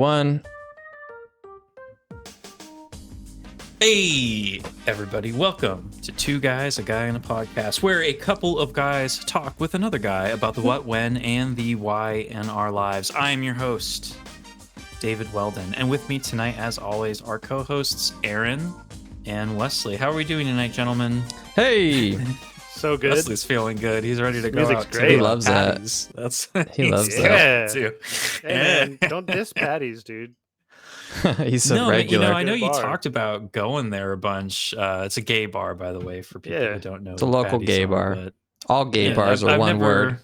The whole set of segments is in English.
1. Hey, everybody. Welcome to Two Guys, a Guy, and a Podcast, where a couple of guys talk with another guy about the what, when, and the why in our lives. I am your host, David Weldon, and with me tonight, as always, our co-hosts, Aaron and Wesley. How are we doing tonight, gentlemen? Hey! So good. Wesley's feeling good. He's ready to go Music's out. great. He loves that. That's He loves that. too. Hey, man, don't diss patties, dude. He's a No, regular. I know you Bar. talked about going there a bunch. It's a gay bar, by the way, for people who don't know. It's a local gay bar. But All gay bars are one word.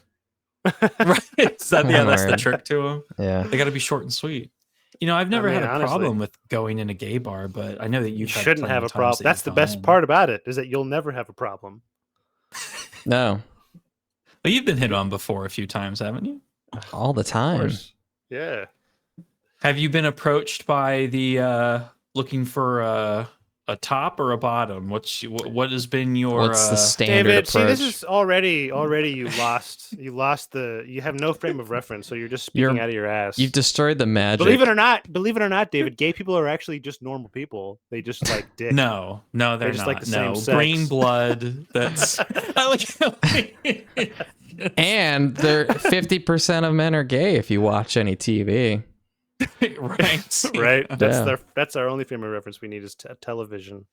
Right? That's One the word. trick to them. Yeah. They got to be short and sweet. I've never had a honestly, problem with going in a gay bar, but I know that You shouldn't have a problem. That That's the best part about it, is that you'll never have a problem. No. Well, you've been hit on before a few times, haven't you? All the Of time. course. Yeah. Have you been approached by the looking for a top or a bottom? What has been your What's the standard David, approach? see, this is already you lost. You have no frame of reference, so you're just speaking out of your ass. You've destroyed the magic. Believe it or not, David, gay people are actually just normal people. They just like dick. No, they're just not. like the no, same sex. green blood. That's I like. And 50% of men are gay if you watch any TV. Right. Right. Yeah. That's our only frame of reference we need is television.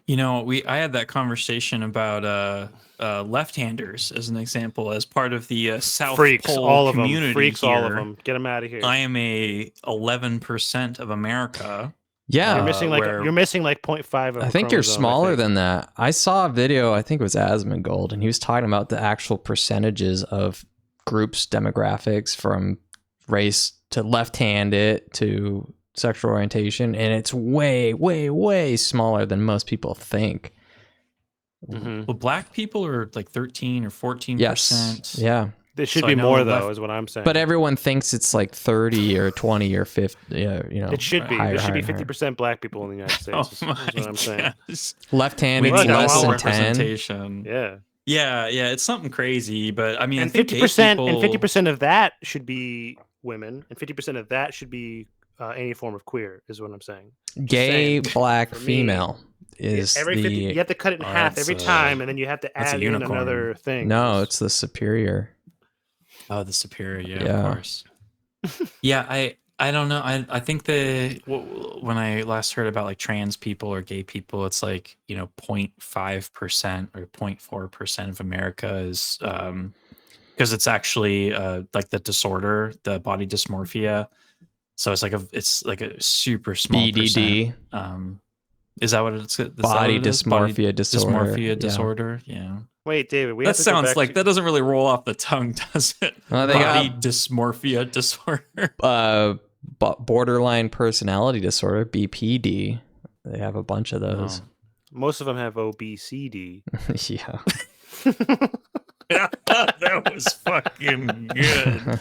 I had that conversation about left-handers as an example, as part of the South Freaks, Pole all of community. them. Freaks, here. all of them. Get them out of here. I am a 11% of America. Yeah. You're missing where- you're missing like 0.5 of a I think you're chromosome, smaller I think. than that. I saw a video, I think it was Asmongold, and he was talking about the actual percentages of groups, demographics from race to left-handed to sexual orientation, and it's way, way, way smaller than most people think. Mhm. Well, black people are like 13 or 14%. Yes. Yeah. It should So be I know more the though, left- is what I'm saying. But everyone thinks it's like 30 or 20 or 50. Yeah, it should be. higher, There should be higher, higher. 50% black people in the United States. is what I'm saying. gosh. Left-handed We is need Look, less I'm than all 10. representation. Yeah. Yeah, it's something crazy, but I mean, And I think gay 50% people, and 50% of that should be women, and 50% of that should be any form of queer, is what I'm saying. Gay, saying, black, for me, female is Every 50, you the... have to cut it in half that's every time, and then you have to that's a add in unicorn. another thing. No, it's the superior. Oh, the superior, Yeah. of course. Yeah, I don't know. I think when I last heard about like trans people or gay people, it's like 0.5% or 0.4% of America is because it's actually like the disorder, the body dysmorphia. So it's like a super small BDD. percent. Is that what it's? Is that Body what it is? dysmorphia disorder. Dysmorphia Yeah. disorder. Yeah. Wait, David, we That have to go sounds back like to- that doesn't really roll off the tongue, does it? Well, they Body got- dysmorphia disorder. Borderline personality disorder, BPD. They have a bunch of those. Most of them have OBCD. Yeah. That was fucking good.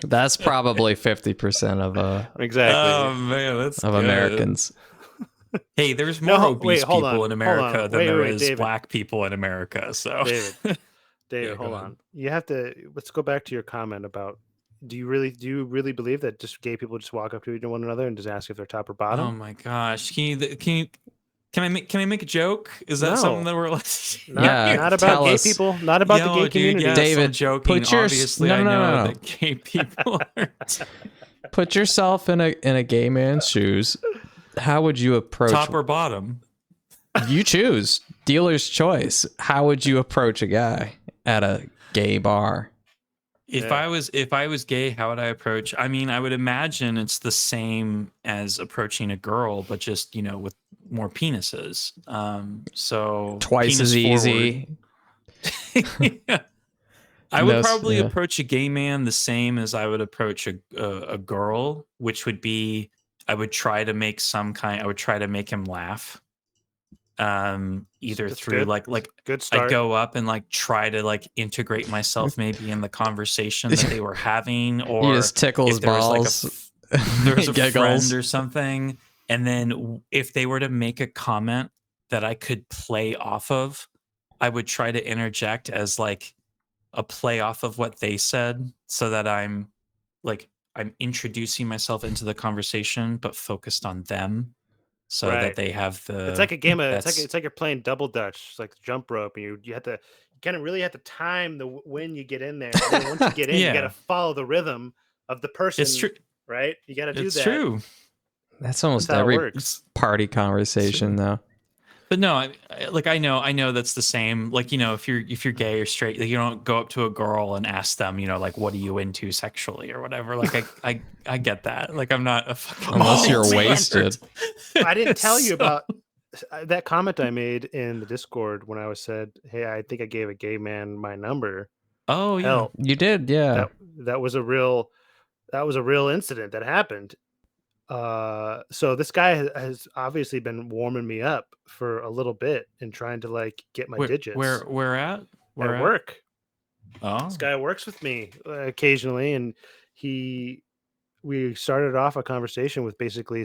That's probably 50% of Exactly. Oh man, that's of good. Americans. Hey, there's more No, obese wait, hold people on, in hold America on. than Wait, there wait, is David. black people in America. So David, Yeah, hold go ahead. on. You have to. Let's go back to your comment about. Do you really believe that just gay people just walk up to one another and just ask if they're top or Oh bottom? my gosh, can I make a joke? Is that No. something that we're like? Yeah, Not about tell gay us. people. Not about the gay community. Yes, David, I'm joking. put your- Obviously, no, I no, know no, no. that gay people are Put yourself in a gay man's shoes. How would you approach? top or bottom. You choose. Dealer's choice. How would you approach a guy at a gay bar? If Yeah. I was gay, how would I approach? I mean, I would imagine it's the same as approaching a girl, but just with more penises. So Twice as penis easy. forward. Yeah. I would No, probably yeah. approach a gay man the same as I would approach a girl, which would be I would try to make him laugh. Either That's through good. like Good I'd start. go up and like try to like integrate myself maybe in the conversation that they were having, or You just tickle his if there was balls. there was a Giggles. friend or something, and then if they were to make a comment that I could play off of, I would try to interject as like a play off of what they said, so that I'm like I'm introducing myself into the conversation, but focused on them, so Right. that they have the. It's like a game of that's- it's like you're playing double dutch. It's like jump rope, and you have to kind of really have to time the when you get in there. And then once you get in, you got to Yeah. follow the rhythm of the person. It's true. Right? You got to do It's that. true. That's almost how it every works. party conversation, though. But no, I know that's the same. Like, if you're gay or straight, like, you don't go up to a girl and ask them, like, what are you into sexually or whatever. Like, I get that. Like, I'm not a fucking Unless you're man. wasted. I didn't tell you So- about that comment I made in the Discord when I said, "Hey, I think I gave a gay man my number." Oh yeah. Hell, You did, yeah. that was a real incident that happened. So this guy has obviously been warming me up for a little bit and trying to like get my digits. Where at? Where at work? Oh. This guy works with me occasionally, and we started off a conversation with basically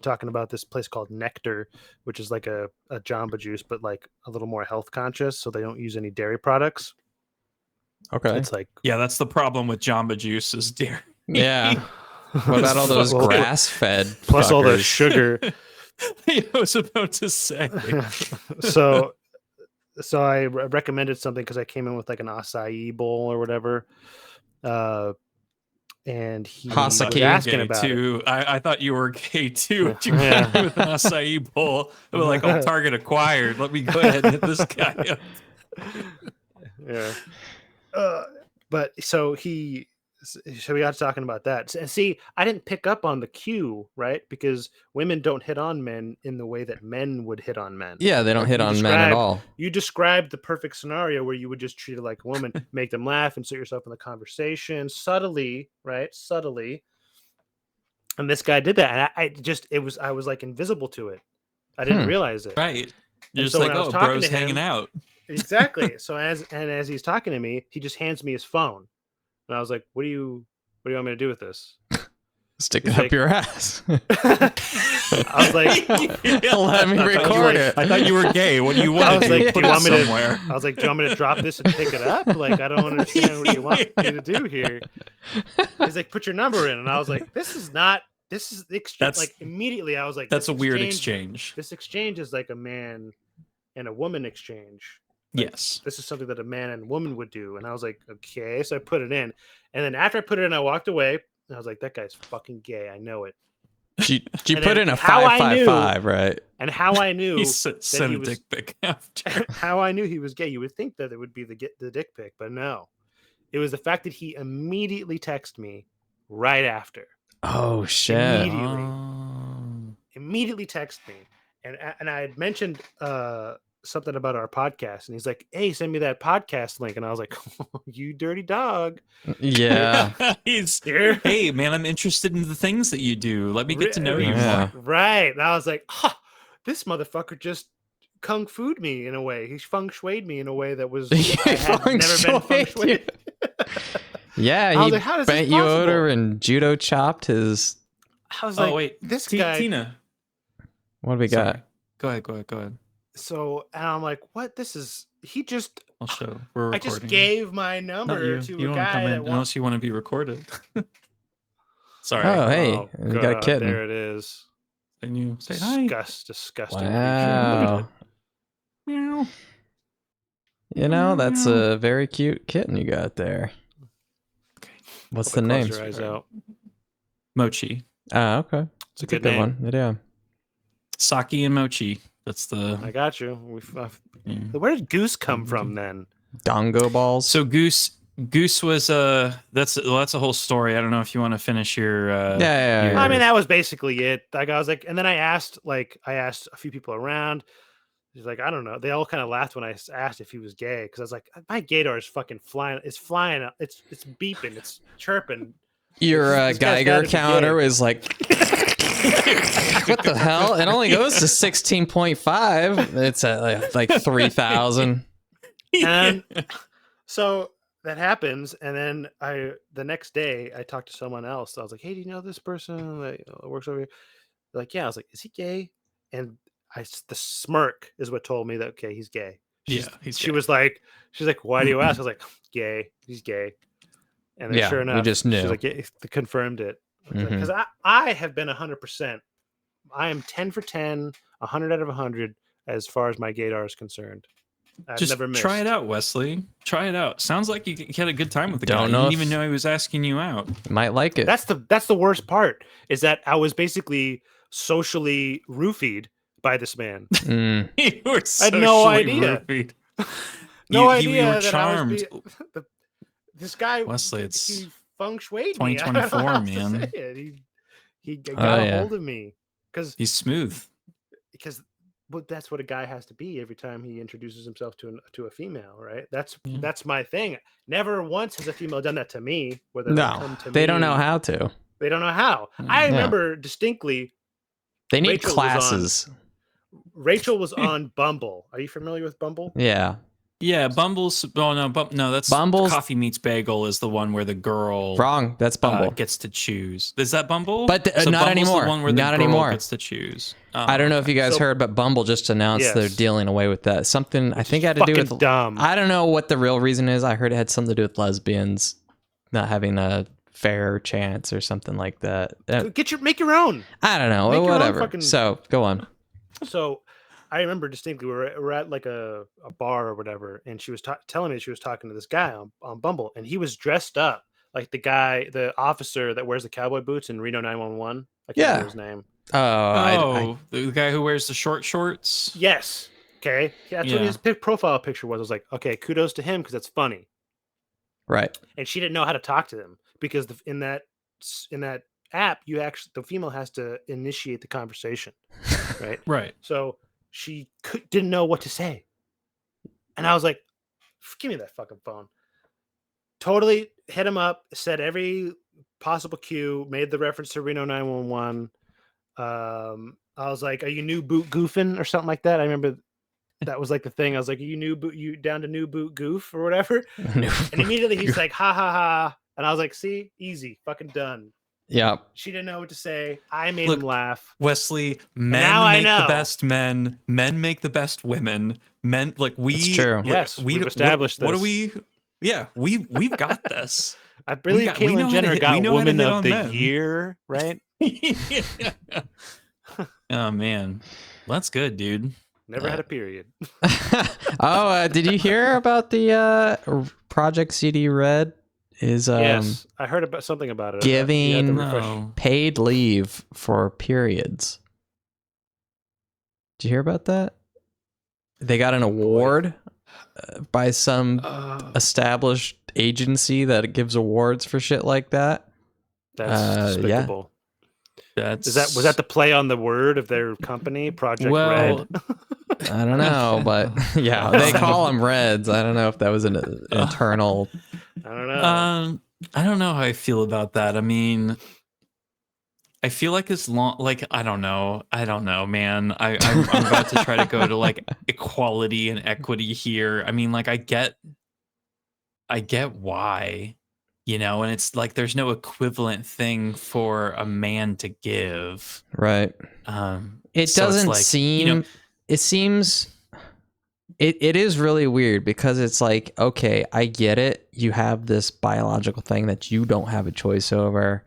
talking about this place called Nectar, which is like a Jamba Juice, but like a little more health conscious, so they don't use any dairy products. Okay. It's like Yeah, that's the problem with Jamba Juice is dairy. Yeah. What about all those Well, grass-fed plus all the fuckers? sugar. I was about to say. so I recommended something because I came in with like an acai bowl or whatever. And he was Hasaki. asking Gay about too. I thought you were gay too. You Yeah. came with an acai bowl. They were like, "Oh, target acquired. Let me go ahead and hit this guy up." it. Yeah. But so we got talking about that. And see, I didn't pick up on the cue, right? Because women don't hit on men in the way that men would hit on men. Yeah, they don't Like, hit you on men at described- all. You described the perfect scenario where you would just treat it like a woman, make them laugh, insert yourself in the conversation subtly, right? Subtly. And this guy did that. And I was like invisible to it. I didn't realize it. Right. You're And just so like, when I was "Oh, talking bro's to him- hanging out." Exactly. So as he's talking to me, he just hands me his phone. And I was like, what do you want me to do with this? Stick He's it up like- your ass. I was like, Let me record it. I thought you were gay. What do you want I was to do? like, Put do you it want me to- somewhere? I was like, do you want me to drop this and pick it up? Like, I don't understand what you want me to do here. He's like, put your number in. And I was like, this is the exchange. That's- Like, immediately I was like, That's this a weird exchange. This exchange is like a man and a woman exchange. Like, Yes. this is something that a man and woman would do. And I was like, okay. So I put it in. And then after I put it in, I walked away. And I was like, that guy's fucking gay. I know it. She And put then in a how I 555, right? And how I knew He sent he a was- dick pic after. how I knew he was gay. You would think that it would be the dick pic, but no. It was the fact that he immediately texted me right after. Oh shit. Immediately. Oh. Immediately texted me. And I had mentioned something about our podcast, and he's like, "Hey, send me that podcast link." And I was like, oh, "You dirty dog." Yeah. He's, Here. hey man, I'm interested in the things that you do. Let me get to know you Yeah. more. Right. And I was like, this motherfucker just kung fu'd me in a way. He feng shui'd me in a way that was I had Feng never been feng shui'd you. shui'd. Yeah, I was he like, how is this bent you over possible? and judo chopped his. I was Oh like, wait, this guy. Tina. What do we Sorry. got? Go ahead. So, and I'm like, what? He just, I'll show. We're I recording. just gave my Not number you. to You a don't want to guy come in that wants. unless you want to be recorded. Sorry. Oh, hey, Oh, we got a God, kitten. there it is. And you say hi. Disgusting creature. Wow. Meow. You know, that's a very cute kitten you got there. Okay. What's Hope the it name? close your eyes out. Mochi. Ah, okay. It's a good name. one. Yeah. Saki and Mochi. That's the. I got you. Yeah. Where did Goose come from then? Dongo balls. So Goose was that's a whole story. I don't know if you want to finish your Yeah. your- I mean, that was basically it. Like, I was like, and then I asked a few people around. He's like, I don't know. They all kind of laughed when I asked if he was gay because I was like, my Geydar is fucking flying. It's flying. It's beeping. It's chirping. Your This guy's gotta Geiger be counter gay. is like, what the hell? It only goes to 16.5. It's at like 3,000. And so that happens, and then the next day I talked to someone else. I was like, hey, do you know this person that works over here? They're like, yeah. I was like, is he gay? And the smirk is what told me that okay, he's gay. Yeah, She's like, why do you ask? I was like, gay. He's gay. And then sure enough, we just knew. she's like, yeah, confirmed it. Because I have been 100%. I am 10 for 10, 100 out of 100 as far as my Geydar is concerned. I've Just never missed. try it out, Wesley. Try it out. Sounds like you had a good time with the guy. Don't You know didn't if- even know he was asking you out. Might like it. That's the worst part, is that I was basically socially roofied by this man. You were I had no socially idea. roofied. No you idea were that charmed. I was this guy. Wesley, it's he feng shuied me. 2024, I don't know how else to man. say it. He got a hold of me He's smooth. because that's what a guy has to be every time he introduces himself to a female, right? That's my thing. Never once has a female done that to me. Whether they come to they me, don't know how to. They don't know how. I remember distinctly. They need Rachel classes. Rachel was on Bumble. Are you familiar with Bumble? Yeah. Yeah, Bumble's. Oh no, that's Bumble's Coffee Meets Bagel is the one where the girl wrong. That's Bumble. Gets to choose. Is that Bumble? But so not Bumble's anymore. The one where Not the girl anymore. gets to choose. Oh, I don't know if you guys heard, but Bumble just announced they're dealing away with that. Something I think had to do with dumb. I don't know what the real reason is. I heard it had something to do with lesbians not having a fair chance or something like that. Make your own. I don't know. Whatever. So go on. So I remember distinctly we're at like a bar or whatever, and she was telling me she was talking to this guy on Bumble, and he was dressed up like the officer that wears the cowboy boots in Reno 911. I can't remember his name. The guy who wears the short shorts. Yes. Okay. Yeah, that's what his profile picture was. I was like, okay, kudos to him because that's funny. Right. And she didn't know how to talk to him because in that app, the female has to initiate the conversation, right? Right. So she didn't know what to say, and I was like, "Give me that fucking phone." Totally hit him up, said every possible cue, made the reference to Reno 911. I was like, "Are you new boot goofing or something like that?" I remember that was like the thing. I was like, "Are you down to new boot goof or whatever?" And immediately he's like, "Ha ha ha!" And I was like, "See, easy, fucking done." Yeah. She didn't know what to say. I made him laugh. Wesley, men make the best men. Men make the best women. Men It's true. Yes, we've established this. What do we? Yeah, we've got this. I believe Caitlyn Jenner got Woman of the Year, right? Oh man, that's good, dude. Never had a period. Did you hear about the Project CD Red? Yes, I heard about something about it. Giving paid leave for periods. Did you hear about that? They got an award by some established agency that gives awards for shit like that. That's despicable. Was that the play on the word of their company, Project Red? I don't know, but yeah, they call them Reds. I don't know if that was an internal. I don't know. I don't know how I feel about that. I mean, I feel like it's long. Like I don't know, man. I'm about to try to go to like equality and equity here. I mean, like I get why, and it's like there's no equivalent thing for a man to give. Right. It doesn't seem. It seems. It is really weird because it's like, okay, I get it. You have this biological thing that you don't have a choice over.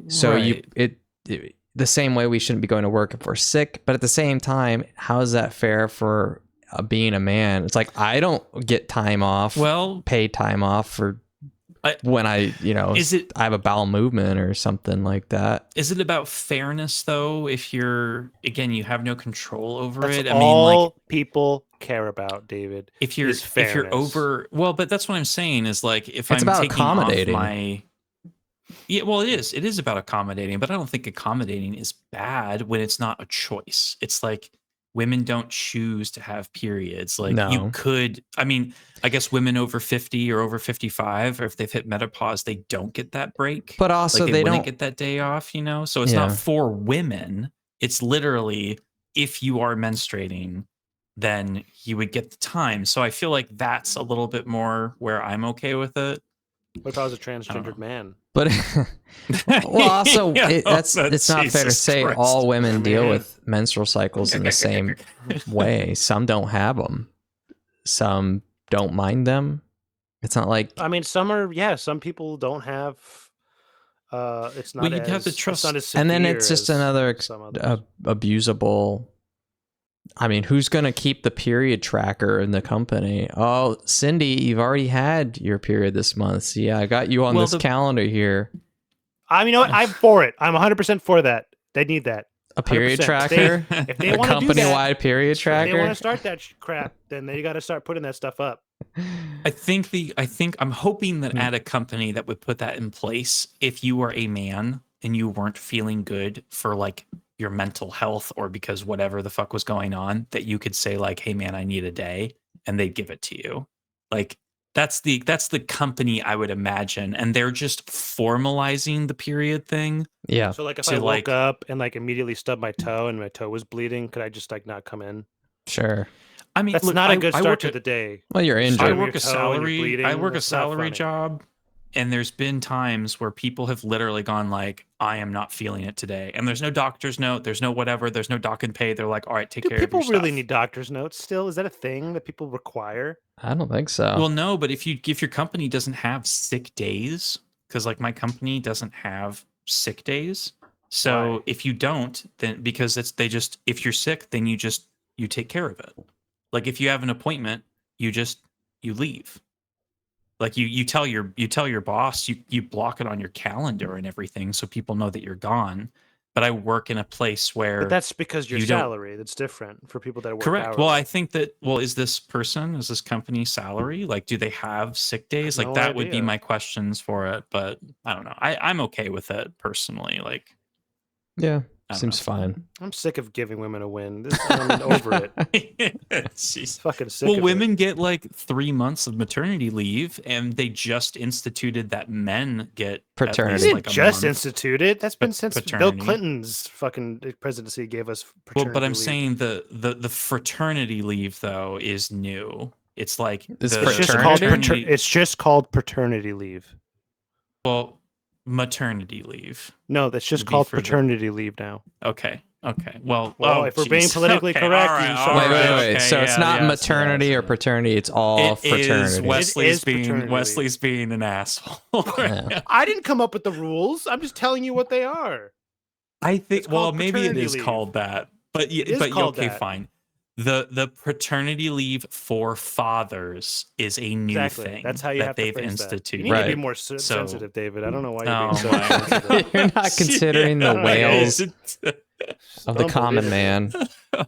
So the same way we shouldn't be going to work if we're sick, but at the same time, how is that fair for being a man? It's like I don't get time off, paid time off for when I have a bowel movement or something like that. Is it about fairness though? If you have no control over it. I mean, like people care about, David. If you're over, but that's what I'm saying is like if it's I'm about taking accommodating. Off it is about accommodating, but I don't think accommodating is bad when it's not a choice. It's like women don't choose to have periods. Like you could, I mean, I guess women over 50 or over 55, or if they've hit menopause, they don't get that break. But also like they wouldn't don't get that day off, So it's not for women. It's literally if you are menstruating, then you would get the time. So I feel like that's a little bit more where I'm okay with it. What if I was a transgendered man? But also it's not fair to say all women deal with menstrual cycles in the same way. Some don't have them. Some don't mind them. It's not like I mean, some people don't have. It's not Well, you'd have to It's not as and severe then it's just as another some others. abusable. I mean, who's going to keep the period tracker in the company? Oh, Cindy, you've already had your period this month. So yeah, I got you on this calendar here. I mean, you know what? I'm for it. I'm 100% for that. They need that. A period 100%. tracker? If they A want to do that, company-wide period if they want tracker? to start that crap, then they got to start putting that stuff up. I think I'm hoping that at a company that would put that in place, if you were a man and you weren't feeling good for like your mental health or because whatever the fuck was going on, that you could say like, "Hey man, I need a day," and they'd give it to you. Like that's the company I would imagine, and they're just formalizing the period thing. Yeah. So like if So, I like- woke up and like immediately stubbed my toe and my toe was bleeding, could I just like not come in? Sure. I mean, That's look, not a good I start work to at- the day. Well, you're I injured. Start- work your a toe and you're salary. I bleeding, work a that's not salary funny. job, and there's been times where people have literally gone like, "I am not feeling it today," and there's no doctor's note, there's no whatever, there's no doc and pay. They're like, "All right, take Do care of your people really stuff." need doctor's notes still? Is that a thing that people require? I don't think so. Well, no, but if your company doesn't have sick days, because like my company doesn't have sick days, so Why? if you don't, then because if you're sick, then you take care of it. Like if you have an appointment, you leave. Like you tell your boss, you block it on your calendar and everything so people know that you're gone. But I work in a place where But that's because your you don't- salary. That's different for people that work correct. hourly. Well, I think that is this company salary? Like, do they have sick days? Like no that would be idea. my questions for it. But I don't know. I'm okay with it personally. Like, yeah, I don't seems know. fine. I'm sick of giving women a win. I'm over it. Jeez. Fucking sick Well, of women it. get like 3 months of maternity leave, and they just instituted that men get at Paternity. least, They like didn't a just month. institute it. That's been since Bill Paternity. Clinton's fucking presidency gave us Well, paternity but I'm leave. saying the fraternity leave though is new. It's like It's the It's just called Fraternity? it's just called paternity leave. well, maternity leave. No, that's just Would be called for the- paternity leave now. Okay. Well, Well, if we're being geez. politically Okay, correct, all you right, son all of a Wait, bitch. wait, wait. okay, So it's not yes, maternity yes. or paternity. It's all It fraternity. is Wesley's paternity leave. Wesley's being an asshole. Yeah. I didn't come up with the rules. I'm just telling you what they are. I think It's called maybe it paternity is leave. called that. But It is called okay, that. fine. The paternity leave for fathers is a new Exactly. thing That's how you that have to they've phrase instituted. that. You need to Right. be more sensitive, David. I don't know why you're being Oh so my sensitive. You're not considering the Yeah. whales It's of the common unbelievable. man.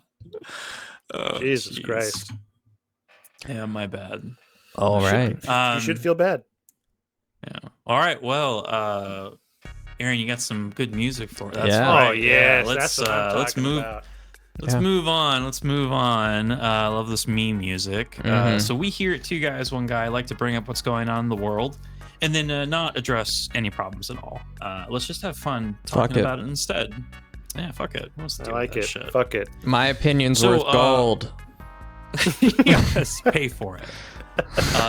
Oh, Jesus jeez. Christ. Yeah, my bad. All You right. should- you should feel bad. Yeah. All right. Well, Aaron, you got some good music for it. That's Yeah. right. Oh yes, Let's that's what I'm let's talking move. about. Let's Yeah. move on. Let's move on. I love this meme music. Mhm. So we here at Two Guys, One Guy like to bring up what's going on in the world, and then not address any problems at all. Let's just have fun talking Fuck it. about it instead. Yeah, fuck it. Let's I do like that it. shit. Fuck it. My opinion's So, worth gold. Yes, pay for it.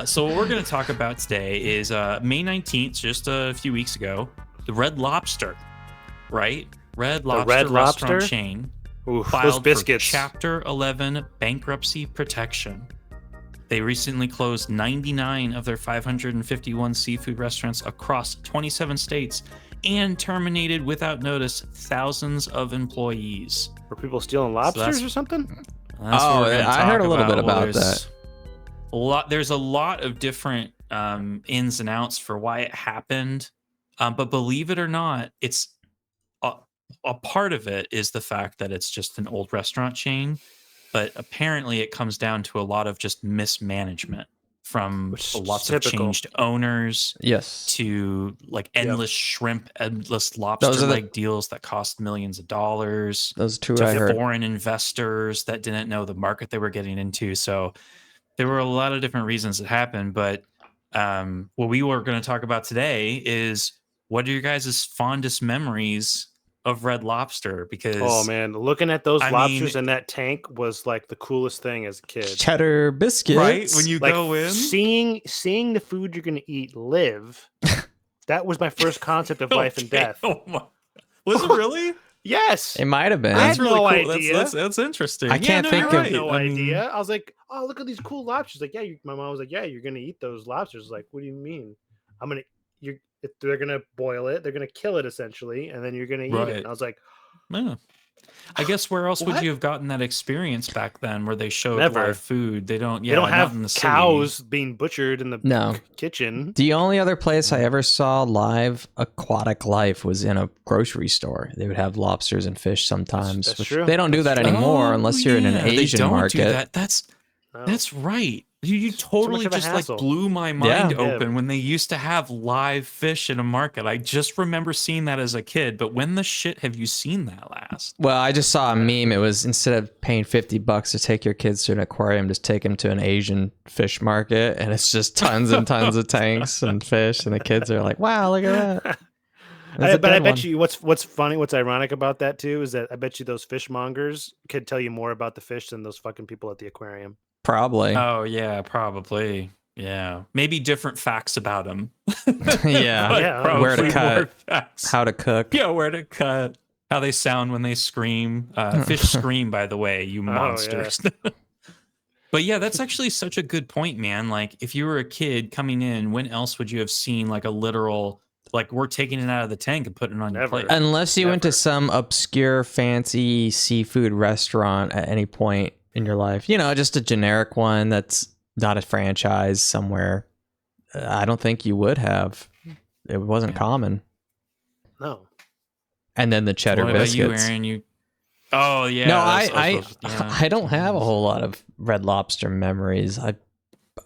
So what we're going to talk about today is May 19th, just a few weeks ago, the Red Lobster, right? Red Lobster Red restaurant Lobster? chain Ooh, those filed for biscuits. Chapter 11 bankruptcy protection. They recently closed 99 of their 551 seafood restaurants across 27 states and terminated without notice thousands of employees. Were people stealing lobsters that's- or something? That's Oh, what we're gonna I heard talk a little bit Well, about there's there's a lot of different ins and outs for why it happened, but believe it or not, it's a part of it is the fact that it's just an old restaurant chain, but apparently it comes down to a lot of just mismanagement from Which is lots typical. of changed owners Yes. to like endless shrimp, endless Those lobster are the- leg deals that cost millions of dollars, Those two to I heard. foreign investors that didn't know the market they were getting into. So there were a lot of different reasons it happened. But what we were going to talk about today is what are your guys' fondest memories of Red Lobster? Because Oh man, looking at those I lobsters mean- in that tank was like the coolest thing as a kid. Cheddar biscuits. right when you Like go in, seeing the food you're gonna eat live. That was my first concept of life and Okay, death. oh my- was it really? Yes. It might have been. I That's had really no cool. idea. That's interesting. I can't think you're of- I had no I mean, idea. I was like, oh, look at these cool lobsters. Like, yeah, my mom was like, yeah, you're gonna eat those lobsters. Like, what do you mean? I'm gonna they're gonna boil it, they're gonna kill it essentially, and then you're gonna eat it. Right. And I was like, yeah. I guess where else would What? you have gotten that experience back then where they showed Never. live food? They don't. Yeah, they don't not have in the city. cows being butchered in the No. kitchen. The only other place I ever saw live aquatic life was in a grocery store. They would have lobsters and fish sometimes. That's which true. They don't do That's that true. anymore unless you're in an They Asian don't market. do that. No. That's right. You totally of a just like hassle. blew my mind Yeah. open when they used to have live fish in a market. I just remember seeing that as a kid, but when the shit have you seen that last? Well, I just saw a meme. It was instead of paying $50 to take your kids to an aquarium, just take them to an Asian fish market, and it's just tons and tons of tanks and fish, and the kids are like, "Wow, look at that!" But I bet you what's funny, what's ironic about that too is that I bet you those fishmongers could tell you more about the fish than those fucking people at the aquarium. Probably. Oh yeah, probably. Yeah, maybe different facts about them. Yeah. But Yeah. probably Where to more cut, facts. how to cook. Yeah, where to cut, how they sound when they scream. Fish scream, by the way, you monsters. But yeah, that's actually such a good point, man. Like, if you were a kid coming in, when else would you have seen like a literal, like, we're taking it out of the tank and putting it on your Never. plate? Unless you went to Never. some obscure, fancy seafood restaurant at any point in your life, just a generic one that's not a franchise somewhere. I don't think you would have. It wasn't common. No. And then the cheddar What about biscuits. you, Aaron? Oh yeah. No, that's- yeah. I don't have a whole lot of Red Lobster memories.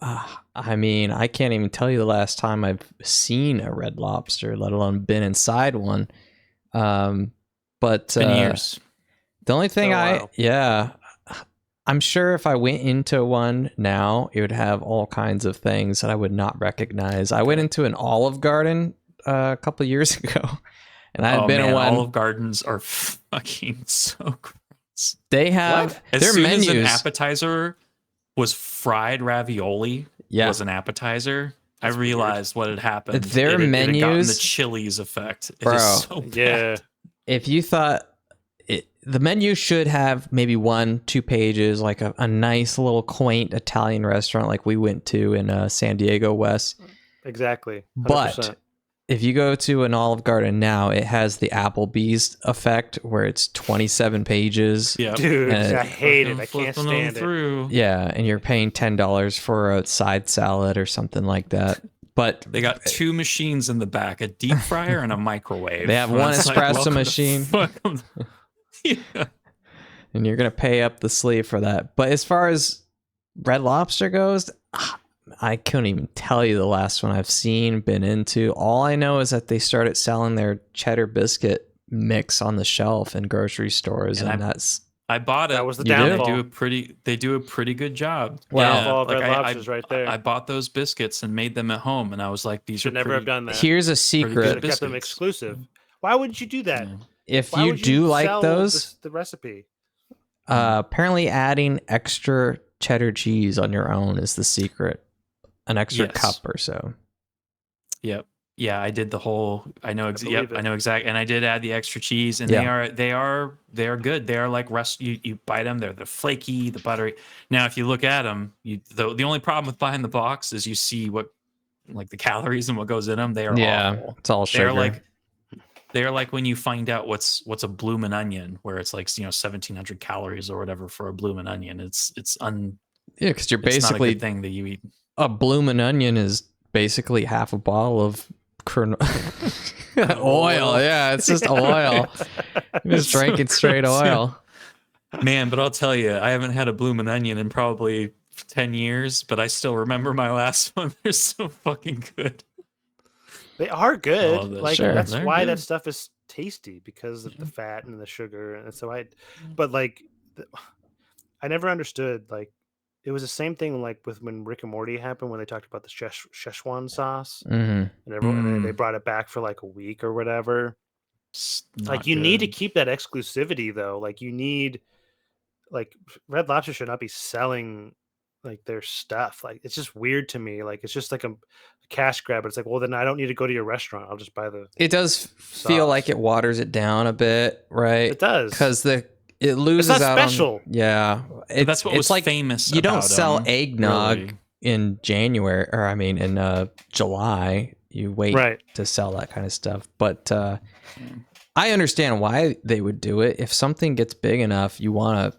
I mean, I can't even tell you the last time I've seen a Red Lobster, let alone been inside one. But It's been years. the only thing Oh, wow. I'm sure if I went into one now, it would have all kinds of things that I would not recognize. I went into an Olive Garden a couple years ago, and I had been in one. Olive Gardens are fucking so gross. They have As their soon as an menus. appetizer was fried ravioli was an appetizer, I realized what had happened. Their It had gotten the menus- Chili's effect. It Bro. is so bad. Yeah. If you thought the menu should have maybe 1-2 pages, like a nice little quaint Italian restaurant like we went to in San Diego West. Exactly. 100%. But if you go to an Olive Garden now, it has the Applebee's effect where it's 27 pages. Yep. Dude, And I hate it. I Flipping can't them stand it. through. Yeah, and you're paying $10 for a side salad or something like that. But They got two machines in the back, a deep fryer and a microwave. They have one It's like, espresso welcome to machine. fucking- Yeah. and you're gonna pay up the sleeve for that. But as far as Red Lobster goes, I couldn't even tell you the last one I've seen, been into. All I know is that they started selling their cheddar biscuit mix on the shelf in grocery stores, and that's I bought it. That was the You do? downfall. They do a pretty good job. Downfall of like Red Lobster's right there. I bought those biscuits and made them at home, and I was like, these Should are never pretty, have done that. here's a good Should secret. have kept them biscuits. exclusive. Why wouldn't you do that? Yeah. If Why you would do like sell those, the recipe? apparently adding extra cheddar cheese on your own is the secret. An extra Yes. cup or so. Yep. Yeah, I did the whole. I know. believe it. I know exactly. And I did add the extra cheese, and Yeah. they are good. They are like You bite them. They're flaky, the buttery. Now, if you look at them, the only problem with buying the box is you see what like the calories and what goes in them. They are awful. It's all sugar. They're like when you find out what's a bloomin' onion, where it's like 1,700 calories or whatever for a bloomin' onion. It's Yeah, because you're not a basically good thing that you eat. a bloomin' onion is basically half a bottle of oil. Yeah, it's just oil. You're just drinking straight oil. Man, but I'll tell you, I haven't had a bloomin' onion in probably 10 years, but I still remember my last one. They're so fucking good. They are good. Oh, that's- Like Sure. that's They're why good. that stuff is tasty because of the fat and the sugar. And so but like, I never understood. Like, it was the same thing like with when Rick and Morty happened when they talked about the Szechuan sauce Hmm. and everyone and they Mm. brought it back for like a week or whatever. It's Like not you need to good. keep that exclusivity though. Like you need like Red Lobster should not be selling like their stuff. Like it's just weird to me. Like it's just like a cash grab. But it's like, well, then I don't need to go to your restaurant. I'll just buy the. It does feel sauce. like it waters it down a bit, right? It does. Because it loses It's not out special. on. Yeah, That's what it's was like famous. you don't about sell them, eggnog really. in January, or I mean in July. You wait Right. to sell that kind of stuff, but I understand why they would do it. If something gets big enough, you want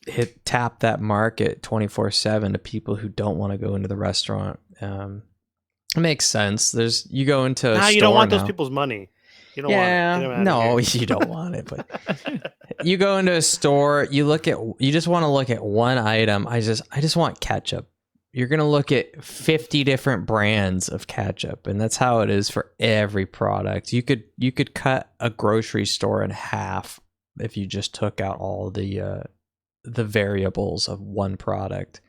to tap that market 24/7 to people who don't want to go into the restaurant. It makes sense. You go into a store you don't want now. those people's money. You don't want it. Get them out of No, here. you don't want it. But you go into a store, you just want to look at one item. I just want ketchup. You're gonna look at 50 different brands of ketchup, and that's how it is for every product. You could cut a grocery store in half if you just took out all the variables of one product.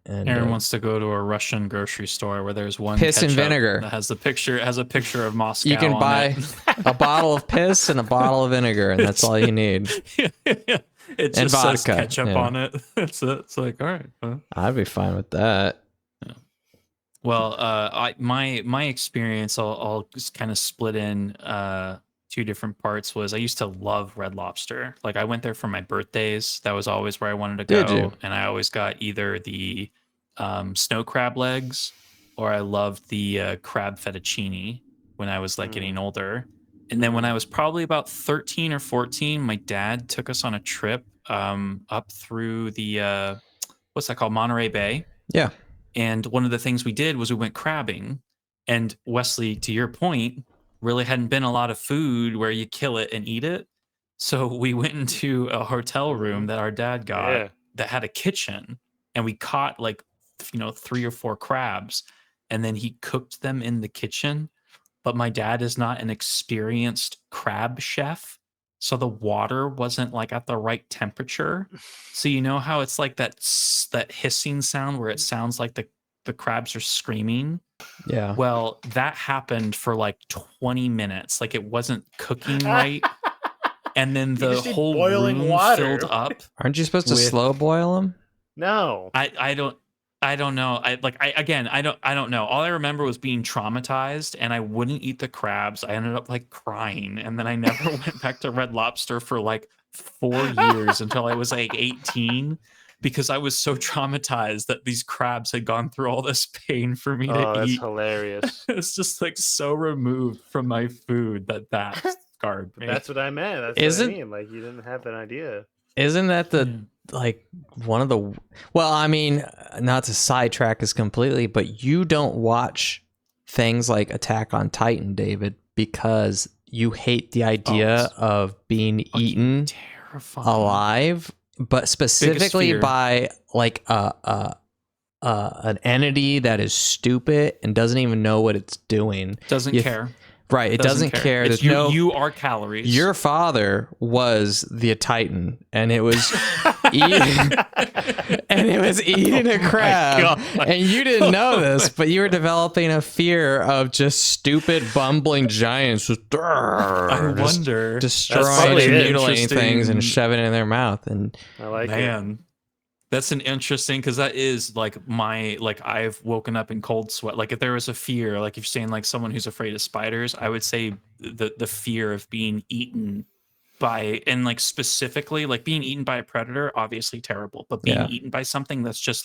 And Aaron wants to go to a Russian grocery store where there's one piss and ketchup vinegar that has a picture of Moscow. you can on buy it. a bottle of piss and a bottle of vinegar, and that's all you need. It And just says vodka, ketchup yeah. on it. It's like, all right. I'd be fine with that. Well, my experience, I'll just kind of split in two different parts. Was I used to love Red Lobster. Like I went there for my birthdays. That was always where I wanted to Did go. you? And I always got either the snow crab legs or I loved the crab fettuccine when I was like getting older. And then when I was probably about 13 or 14, my dad took us on a trip up through the what's that called? Monterey Bay. Yeah. And one of the things we did was we went crabbing. And Wesley, to your point, really hadn't been a lot of food where you kill it and eat it. So we went into a hotel room that our dad got that had a kitchen, and we caught like 3 or 4 crabs, and then he cooked them in the kitchen. But my dad is not an experienced crab chef, so the water wasn't like at the right temperature. So you know how it's like that hissing sound where it sounds like the crabs are screaming. Yeah. Well, that happened for like 20 minutes. Like it wasn't cooking right. And then the just need whole boiling room water. filled up. Aren't you supposed to with- slow boil them? No. I don't know. I don't know. All I remember was being traumatized, and I wouldn't eat the crabs. I ended up like crying, and then I never went back to Red Lobster for like 4 years until I was like 18, because I was so traumatized that these crabs had gone through all this pain for me to That's eat. hilarious. It's just like so removed from my food that scarred me. That's what I meant. That's Isn't- what I mean. Like you didn't have an idea. Isn't that like one of the, well, I mean, not to sidetrack us completely, but you don't watch things like Attack on Titan, David, because you hate the idea of being eaten terrifying. alive, but specifically fear. by like an entity that is stupid and doesn't even know what it's doing. Doesn't You- care. Right, it doesn't care. It's There's you are calories. Your father was the Titan, and it was eating, a crab, and you didn't know this, but you were developing a fear of just stupid, bumbling giants just, I wonder. destroying probably and it. mutilating things and Interesting. shoving it in their mouth. And I like it. Man, that's an interesting, because that is like I've woken up in cold sweat. Like if there was a fear, like if you're saying like someone who's afraid of spiders, I would say the fear of being eaten by, and like specifically like being eaten by a predator, obviously terrible, but being eaten by something that's just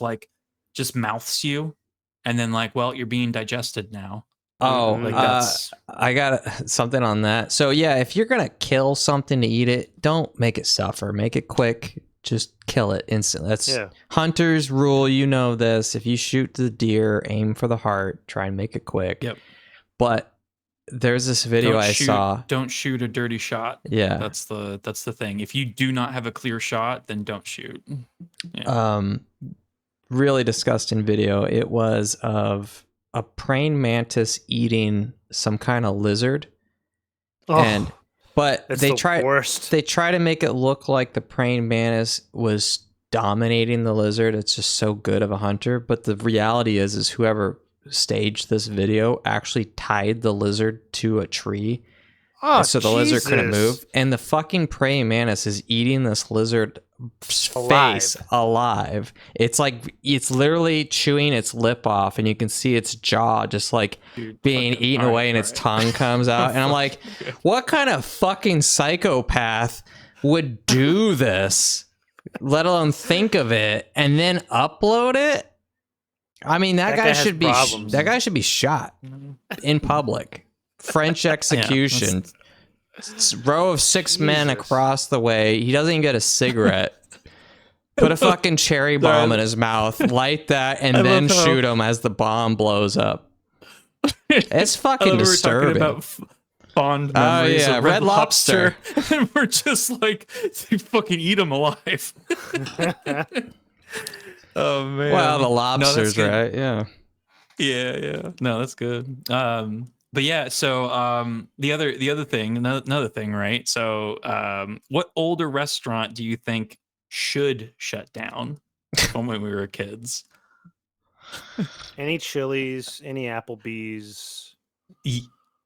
mouths you, and then like, well, you're being digested now. Like that's I got something on that. So yeah, if you're gonna kill something to eat it, don't make it suffer. Make it quick. Just kill it instantly. That's hunter's rule. You know this. If you shoot the deer, aim for the heart. Try and make it quick. Yep. But there's this video I saw. Don't shoot a dirty shot. Yeah. That's the thing. If you do not have a clear shot, then don't shoot. Yeah. Really disgusting video. It was of a praying mantis eating some kind of lizard. But It's they the worst. They try to make it look like the praying mantis was dominating the lizard. It's just so good of a hunter. But the reality is whoever staged this video actually tied the lizard to a tree, so the lizard couldn't move. And the fucking praying mantis is eating this lizard face alive. It's like it's literally chewing its lip off, and you can see its jaw just like being eaten away, and its tongue comes out. And I'm like, what kind of fucking psychopath would do this, let alone think of it and then upload it? I mean, that guy should be shot in public. French execution. Row of 6 men across the way. He doesn't even get a cigarette. Put a fucking cherry bomb in his mouth, light that, and then shoot him as the bomb blows up. It's fucking disturbing. We're talking about fond memories of Red Lobster. And we're just like, you fucking eat him alive. Oh man. Well, the lobsters, right? Yeah. Yeah. No, that's good. But yeah, so the other thing, another thing, right? So what older restaurant do you think should shut down from when we were kids? Any Chili's, any Applebee's.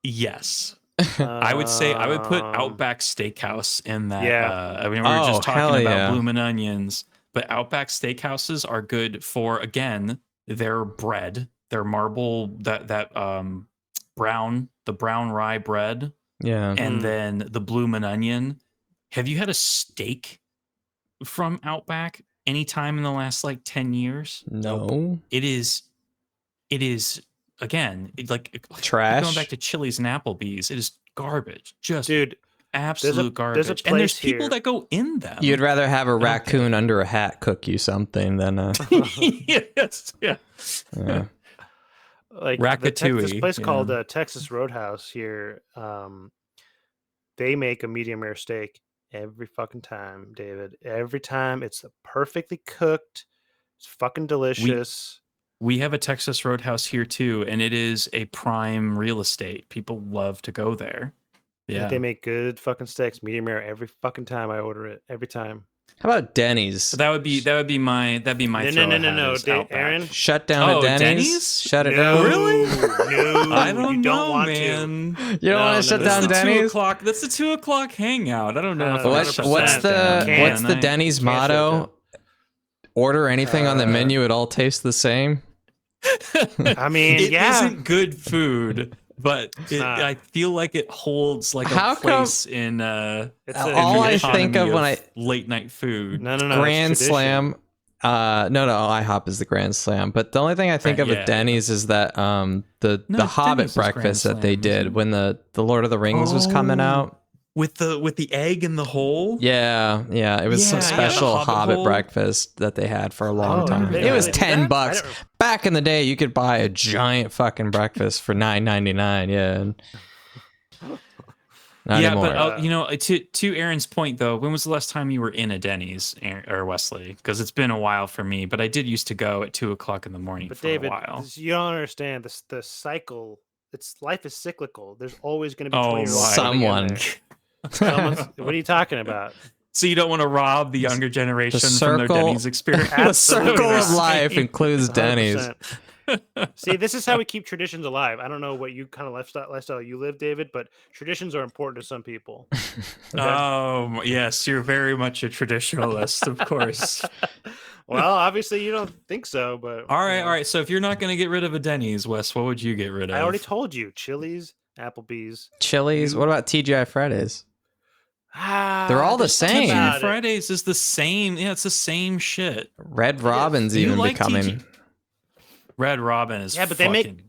Yes. I would say I would put Outback Steakhouse in that. Yeah. I mean, we were just talking about Bloomin' Onions, but Outback Steakhouses are good for, again, their bread, their marble, that brown rye bread. Yeah. And then the Bloomin' Onion. Have you had a steak from Outback anytime in the last like 10 years? No. It is again, like trash. Going back to Chili's and Applebee's, it is garbage. Just absolute garbage. There's a place and there's people here. that go in them. You'd rather have a raccoon under a hat cook you something than a yes, yeah. Like Ratatouille. This place called Texas Roadhouse here. They make a medium rare steak every fucking time, David. Every time, it's perfectly cooked. It's fucking delicious. We have a Texas Roadhouse here too, and it is a prime real estate. People love to go there. Yeah, they make good fucking steaks, medium rare, every fucking time I order it. Every time. How about Denny's? So that would be my no, Aaron. Shut down a Denny's? Shut it down. Really? No, I don't you know, want man. to. You don't want to shut down Denny's? That's the 2 o'clock hangout. I don't know. What's the Denny's motto? Order anything on the menu, it all tastes the same. I mean, it isn't good food, but I feel like it holds like a place in all I think of when I late night food. No, Grand Slam. No, IHOP is the Grand Slam. But the only thing I think of at Denny's is that the Hobbit breakfast that they did when the Lord of the Rings was coming out. With the egg in the hole? Yeah. It was some special Hobbit breakfast that they had for a long time. It was $10. Back in the day, you could buy a giant fucking breakfast for $9.99. Yeah. Not anymore. But to Aaron's point though, when was the last time you were in a Denny's, or Wesley? Because it's been a while for me, but I did used to go at 2 o'clock in the morning for David, a while. You don't understand the cycle. Life is cyclical. There's always going to be 20-year-olds. Someone. What are you talking about? So you don't want to rob the younger generation from their Denny's experience? The circle of life includes Denny's. See, this is how we keep traditions alive. I don't know what you kind of lifestyle you live, David, but traditions are important to some people. Okay? Oh, yes, you're very much a traditionalist, of course. Well, obviously you don't think so, but all right. So if you're not going to get rid of a Denny's, Wes, what would you get rid of? I already told you: Chili's, Applebee's, Chili's. What about TGI Fridays? They're all the same. TGI Fridays is the same. Yeah, it's the same shit. Red Robin's even becoming. Red Robin is but they make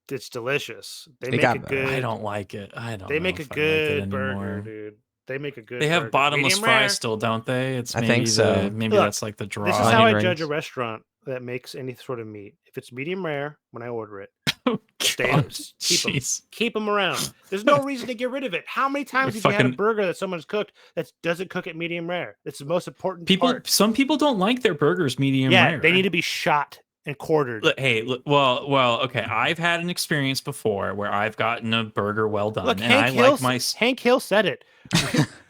it's delicious. They make a good. I don't like it. They make a good burger, dude. They make a good. They have burger. bottomless Medium fries rare. still, don't they? I think so. Maybe that's like the draw. This is how I judge a restaurant that makes any sort of meat. If it's medium rare, when I order it, keep them around. There's no reason to get rid of it. How many times have you had a burger that someone's cooked that doesn't cook it medium rare? It's the most important part. Some people don't like their burgers medium rare. Yeah, they need to be shot and quartered. Well, okay. I've had an experience before where I've gotten a burger well done, Look, and Hank Hill said it.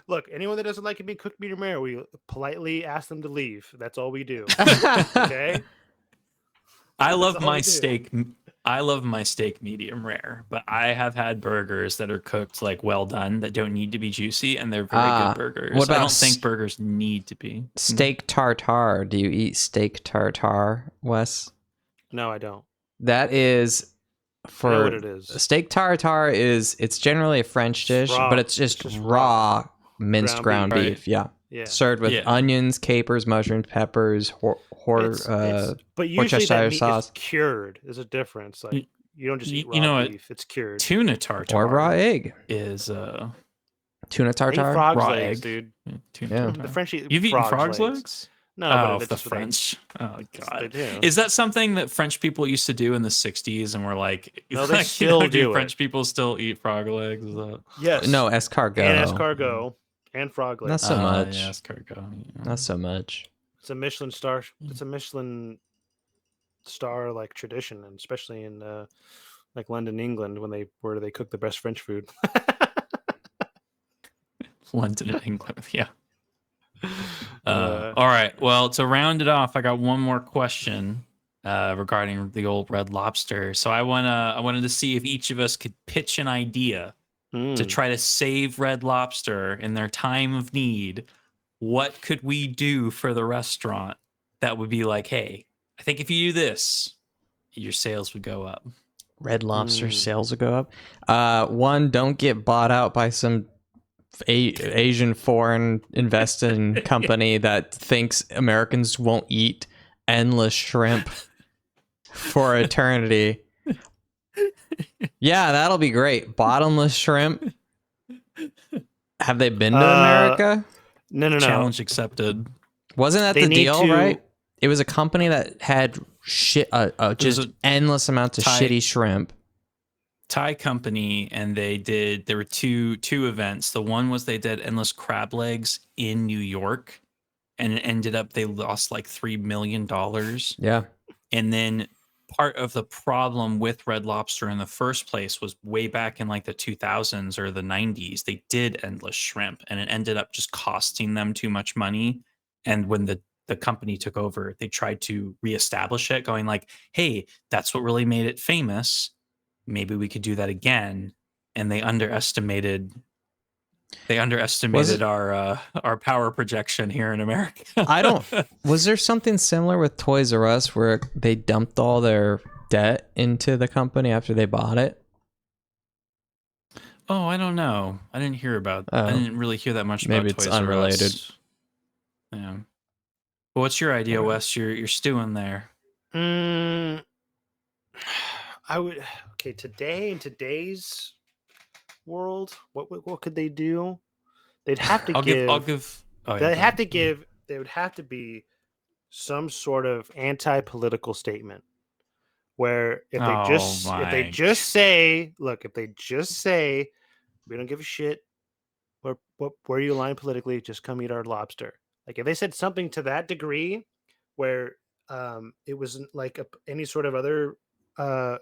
Look, anyone that doesn't like it being cooked medium rare, we politely ask them to leave. That's all we do. Okay. I love my steak I love my steak medium rare, but I have had burgers that are cooked like well done that don't need to be juicy, and they're very good burgers. What about I don't think burgers need to be. steak tartare? Do you eat steak tartare, Wes? No, I don't. That is I know what for it is. steak tartare it's generally a French dish, raw. but it's just It's just raw minced ground beef. beef. Right. Yeah. Yeah. Served with Yeah. onions, capers, mushrooms, peppers, But usually that Worcestershire meat sauce. is cured. There's a difference. Like you don't just eat You know raw what? beef. It's cured. Tuna tartare or raw egg. is Tuna I eat tartare. frog's raw legs, egg. dude. Tuna Yeah. tartare. The French eat You've eaten frog's frog's legs. legs? No, Oh, but the that's what they- French. Oh they god. do. Is that something that French people used to do in the 60s and were like, No, they like, still do it. French people still eat frog legs? Is that... Yes. No, escargot. And escargot and frog Not legs. so much. Yeah, escargot. Yeah. Not so much. It's a Michelin star. It's a Michelin star like tradition, and especially in like London, England, where they cook the best French food. London and England. Yeah. All right. Well, to round it off, I got one more question regarding the old Red Lobster. So I wanted to see if each of us could pitch an idea to try to save Red Lobster in their time of need. What could we do for the restaurant that would be like, hey, I think if you do this, your sales would go up. Red Lobster sales will go up. One, don't get bought out by some Asian foreign investing company that thinks Americans won't eat endless shrimp for eternity. Yeah, that'll be great. Bottomless shrimp. Have they been to America? No. Challenge accepted. Wasn't that They the need deal, to- right? It was a company that had just endless amounts of shitty shrimp. Thai company, and there were two events. The one was they did endless crab legs in New York, and it ended up they lost like $3 million. Yeah. And then part of the problem with Red Lobster in the first place was way back in like the 2000s or the 90s, they did endless shrimp, and it ended up just costing them too much money. And when the company took over, they tried to reestablish it, going like, hey, that's what really made it famous. Maybe we could do that again. And they underestimated our power projection here in America. Was there something similar with Toys R Us where they dumped all their debt into the company after they bought it? Oh, I don't know. I didn't hear about. I didn't really hear that much. Maybe about it's Toys R unrelated. Us. Yeah. But what's your idea, Wes? You're stewing there. I would. Okay, in today's world, what could they do? They'd have to There would have to be some sort of anti-political statement where if they just say, we don't give a shit where you align politically, just come eat our lobster. Like if they said something to that degree where it wasn't like any sort of other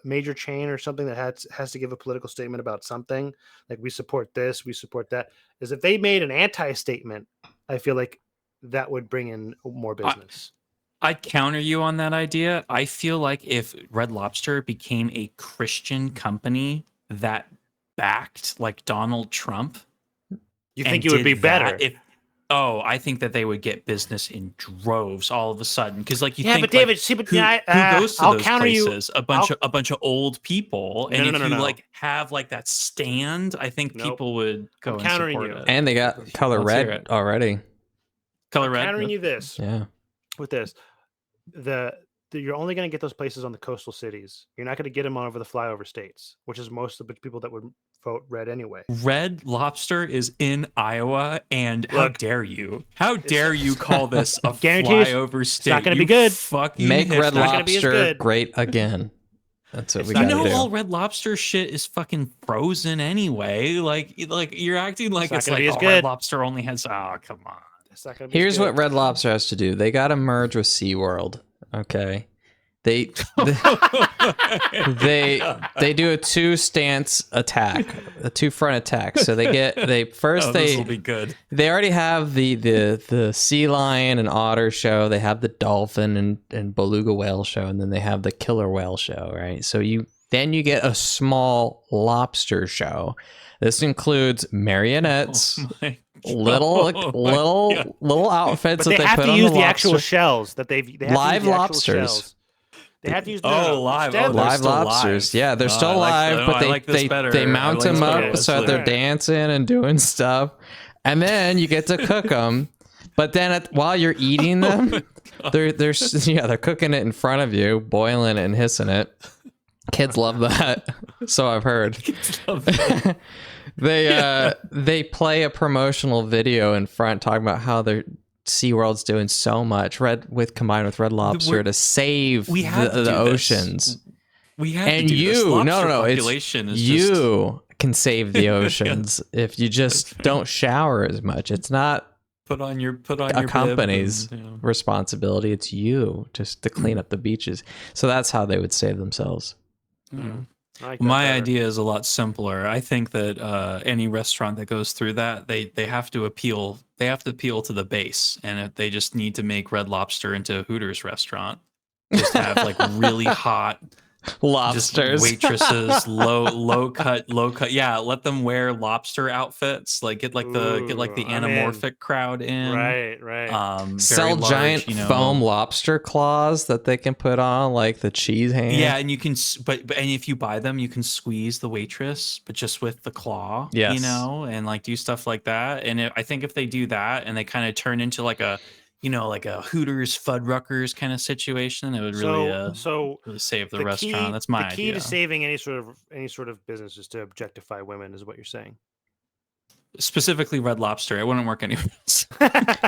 major chain or something that has to give a political statement about something, like we support this, we support that, is if they made an anti-statement, I feel like that would bring in more business. I'd counter you on that idea. I feel like if Red Lobster became a Christian company that backed like Donald Trump, you think it would be better? I think that they would get business in droves all of a sudden. Because like you think, but David, like, who goes to those places? A bunch of old people. And if you like have like that stand, I think people would go and support it. And they got color red already. Color red. Countering you this. Yeah. With this, you're only going to get those places on the coastal cities. You're not going to get them over the flyover states, which is most of the people that would vote red anyway. Red Lobster is in Iowa, and how dare you? How dare you call this a flyover state? It's not going to be good. Make Red Lobster great again. That's what we got to do. All Red Lobster shit is fucking frozen anyway. Like you're acting like it's like Red Lobster only has. Oh, come on. Here's what Red Lobster has to do. They got to merge with SeaWorld. Okay. They they do a two front attack. So This will be good. they already have the sea lion and otter show. They have the dolphin and beluga whale show, and then they have the killer whale show, right? So you get a small lobster show. This includes marionettes, little outfits But that they have put to on use the the actual lobster. shells that they have Live to use the actual lobsters. shells. They have to use live. dead Oh, they're Live still lobsters. live. Yeah, they're Oh, still I like live, that. but I like this better. they mount I like them this up better. so that they're Alright. dancing and doing stuff, and then you get to cook them. But then while you're eating them, they're cooking it in front of you, boiling it and hissing it. Kids love that, so I've heard. They play a promotional video in front talking about how their SeaWorld's doing so much combined with Red Lobster to save the oceans. We have And to do this. you, Lobster no, population it's is just you can save the oceans if you just don't shower as much. It's not put on your a company's responsibility. It's you just to clean up the beaches. So that's how they would save themselves. I like that My better. idea is a lot simpler. I think that any restaurant that goes through that, they have to appeal. They have to appeal to the base, and they just need to make Red Lobster into a Hooters restaurant. Just have like really hot Lobsters. just waitresses, low cut. Yeah, let them wear lobster outfits. Like get the I'm in. anamorphic crowd in. Right. Very Sell large, giant foam lobster claws that they can put on, like the cheese hand. Yeah, and you can, but and if you buy them, you can squeeze the waitress, but just with the claw. Yes. And like do stuff like that. And I think if they do that, and they kind of turn into like a Hooters Fuddruckers kind of situation, it would really really save the restaurant. That's my idea. The key idea. to saving any sort of business is to objectify women, is what you're saying. Specifically Red Lobster. It wouldn't work anywhere else.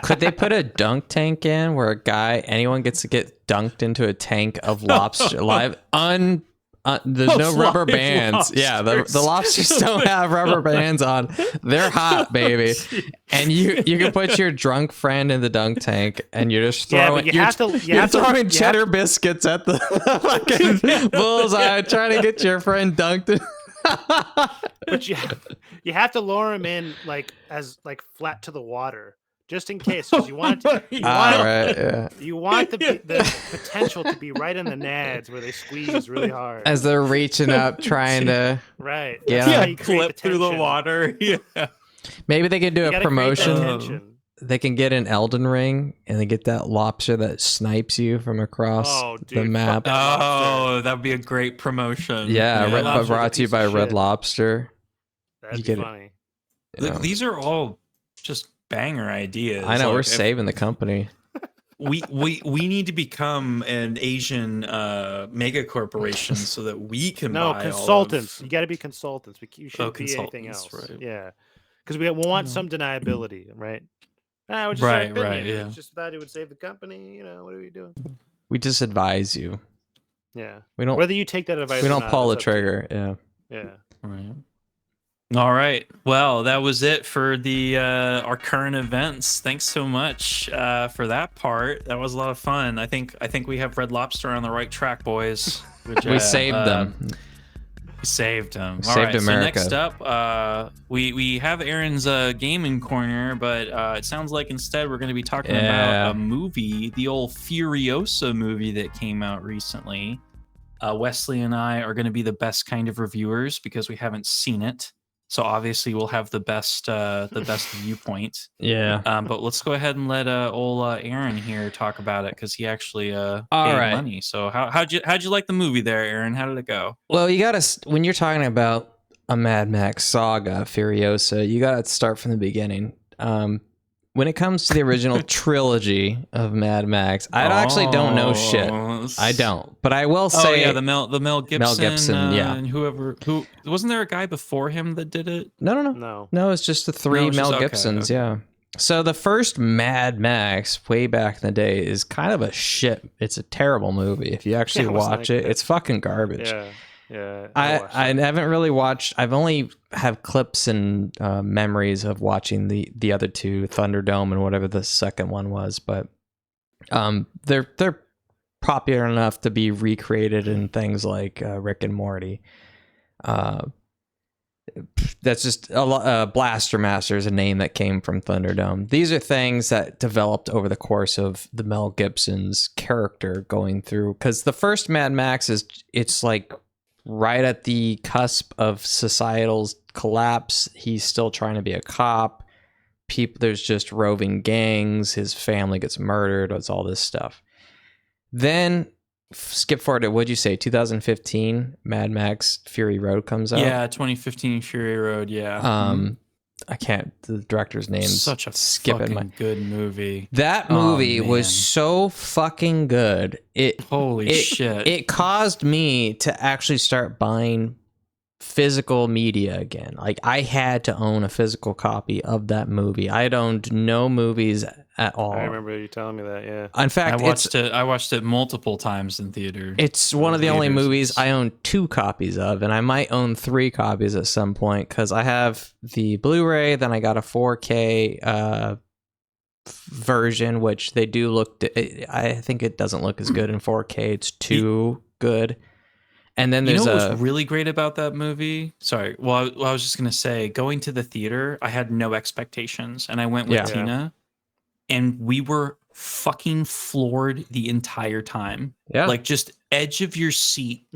Could they put a dunk tank in where anyone gets to get dunked into a tank of lobster live there's no rubber bands. Lobsters. Yeah, the lobsters don't have rubber bands on. They're hot, baby. And you can put your drunk friend in the dunk tank, and you're just throwing. You're throwing cheddar biscuits at the fucking bullseye, trying to get your friend dunked. But you have to lure him in as flat to the water, just in case, because you want the potential to be right in the nads where they squeeze really hard as they're reaching up, trying to clip through the water. Yeah, maybe they could do a promotion. They can get an Elden Ring and they get that lobster that snipes you from across the map. Oh, that would be a great promotion. Yeah, brought to you by Red Lobster. That'd be funny. Look, these are all just banger ideas. I know, we're saving the company. We need to become an Asian mega corporation so that we can buy consultants. You got to be consultants. You shouldn't be anything else. Right. Yeah, because we want some deniability, right? Right. Yeah. It's just that it would save the company. What are we doing? We just advise you. Yeah. We don't. Whether you take that advice, we or don't not, pull the that's up to you. trigger. Yeah. Yeah. Right. All right. Well, that was it for our current events. Thanks so much for that part. That was a lot of fun. I think we have Red Lobster on the right track, boys. We saved them. We saved them. We saved America. So next up, we have Aaron's gaming corner, but it sounds like instead we're going to be talking about a movie, the old Furiosa movie that came out recently. Wesley and I are going to be the best kind of reviewers because we haven't seen it. So obviously we'll have the best viewpoint. Yeah. But let's go ahead and let old Aaron here talk about it because he actually paid money. So how'd you like the movie there, Aaron? How did it go? Well, you gotta, when you're talking about a Mad Max saga, Furiosa, you gotta start from the beginning. When it comes to the original trilogy of Mad Max, I actually don't know shit. I don't, but I will say, the Mel Gibson. Mel Gibson, and who wasn't there a guy before him that did it? No. It's just the three Mel Gibsons. Okay. Yeah. So the first Mad Max, way back in the day, is kind of a shit. It's a terrible movie. If you actually watch it, it's fucking garbage. Yeah, I haven't really watched. I've only have clips and memories of watching the other two, Thunderdome and whatever the second one was. But they're popular enough to be recreated in things like Rick and Morty. That's just Blaster Master is a name that came from Thunderdome. These are things that developed over the course of the Mel Gibson's character going through, because the first Mad Max it's like right at the cusp of societal collapse. He's still trying to be a cop. There's just roving gangs. His family gets murdered. It's all this stuff. Then skip forward to, what'd you say, 2015 Mad Max Fury Road comes out? Yeah, 2015 Fury Road, yeah. I can't, the director's name's such a fucking good movie. That movie was so fucking good. Holy shit. It caused me to actually start buying physical media again. Like, I had to own a physical copy of that movie. I had owned no movies at all. I remember you telling me that, yeah. In fact, I watched it multiple times in theater. It's one of the only movies I own 2 copies of, and I might own 3 copies at some point, because I have the Blu-ray, then I got a 4K version, which they do look... I think it doesn't look as good in 4K. It's too good. And then there's what was really great about that movie? Sorry. Well, I was just going to say, going to the theater, I had no expectations, and I went with Tina, and we were fucking floored the entire time. Yeah. Like, just edge of your seat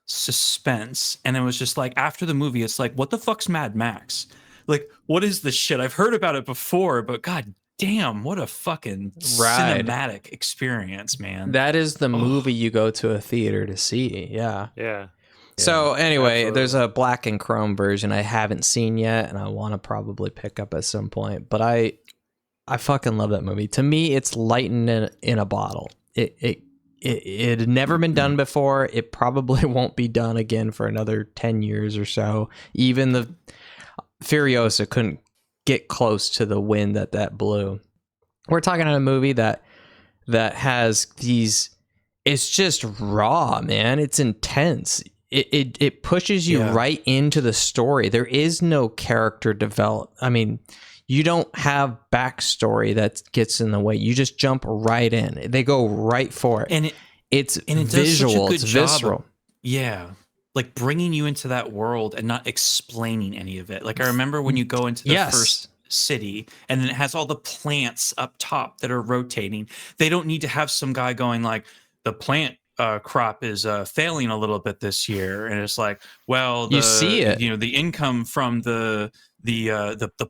suspense. And it was just like, after the movie, it's like, what the fuck's Mad Max? Like, what is this shit? I've heard about it before, but god damn, what a fucking cinematic experience, man. That is the movie you go to a theater to see. Yeah. Yeah. So anyway, absolutely. There's a black and chrome version I haven't seen yet, and I want to probably pick up at some point. But I fucking love that movie. To me, it's lightning in a bottle. It had never been done before. It probably won't be done again for another 10 years or so. Even the Furiosa couldn't get close to the wind that blew. We're talking about a movie that has these... It's just raw, man. It's intense. It pushes you right into the story. There is no character develop. I mean, you don't have backstory that gets in the way. You just jump right in. They go right for it. And it's visual. It's visceral. Like bringing you into that world and not explaining any of it. Like I remember when you go into the first city and then it has all the plants up top that are rotating. They don't need to have some guy going like, the plant crop is failing a little bit this year, and it's like, well, you see it. You know, the income from the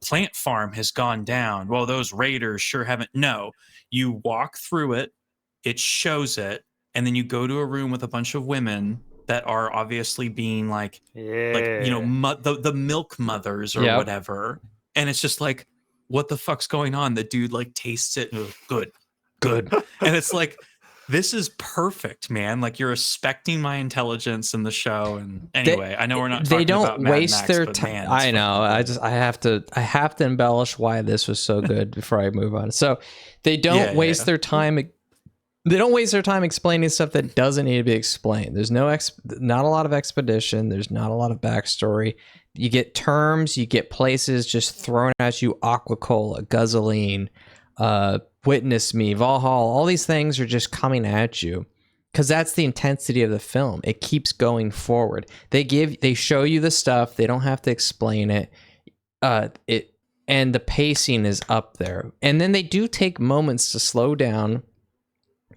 plant farm has gone down. Well, those raiders sure haven't. No, you walk through it, it shows it, and then you go to a room with a bunch of women that are obviously being like you know, the milk mothers or whatever, and it's just like, what the fuck's going on? The dude like tastes it, good, and it's like, this is perfect, man. Like you're respecting my intelligence in the show. And anyway, I know we're not talking about Mad waste Max, their time. I know. I have to embellish why this was so good before I move on. So they don't waste their time. They don't waste their time explaining stuff that doesn't need to be explained. There's not a lot of expedition. There's not a lot of backstory. You get terms, you get places just thrown at you. Aquacola, Guzzolene, Witness Me, Valhalla, all these things are just coming at you because that's the intensity of the film. It keeps going forward. They show you the stuff. They don't have to explain it. And the pacing is up there. And then they do take moments to slow down.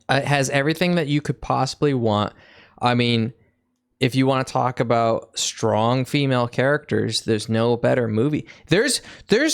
It has everything that you could possibly want. I mean, if you want to talk about strong female characters, there's no better movie. There's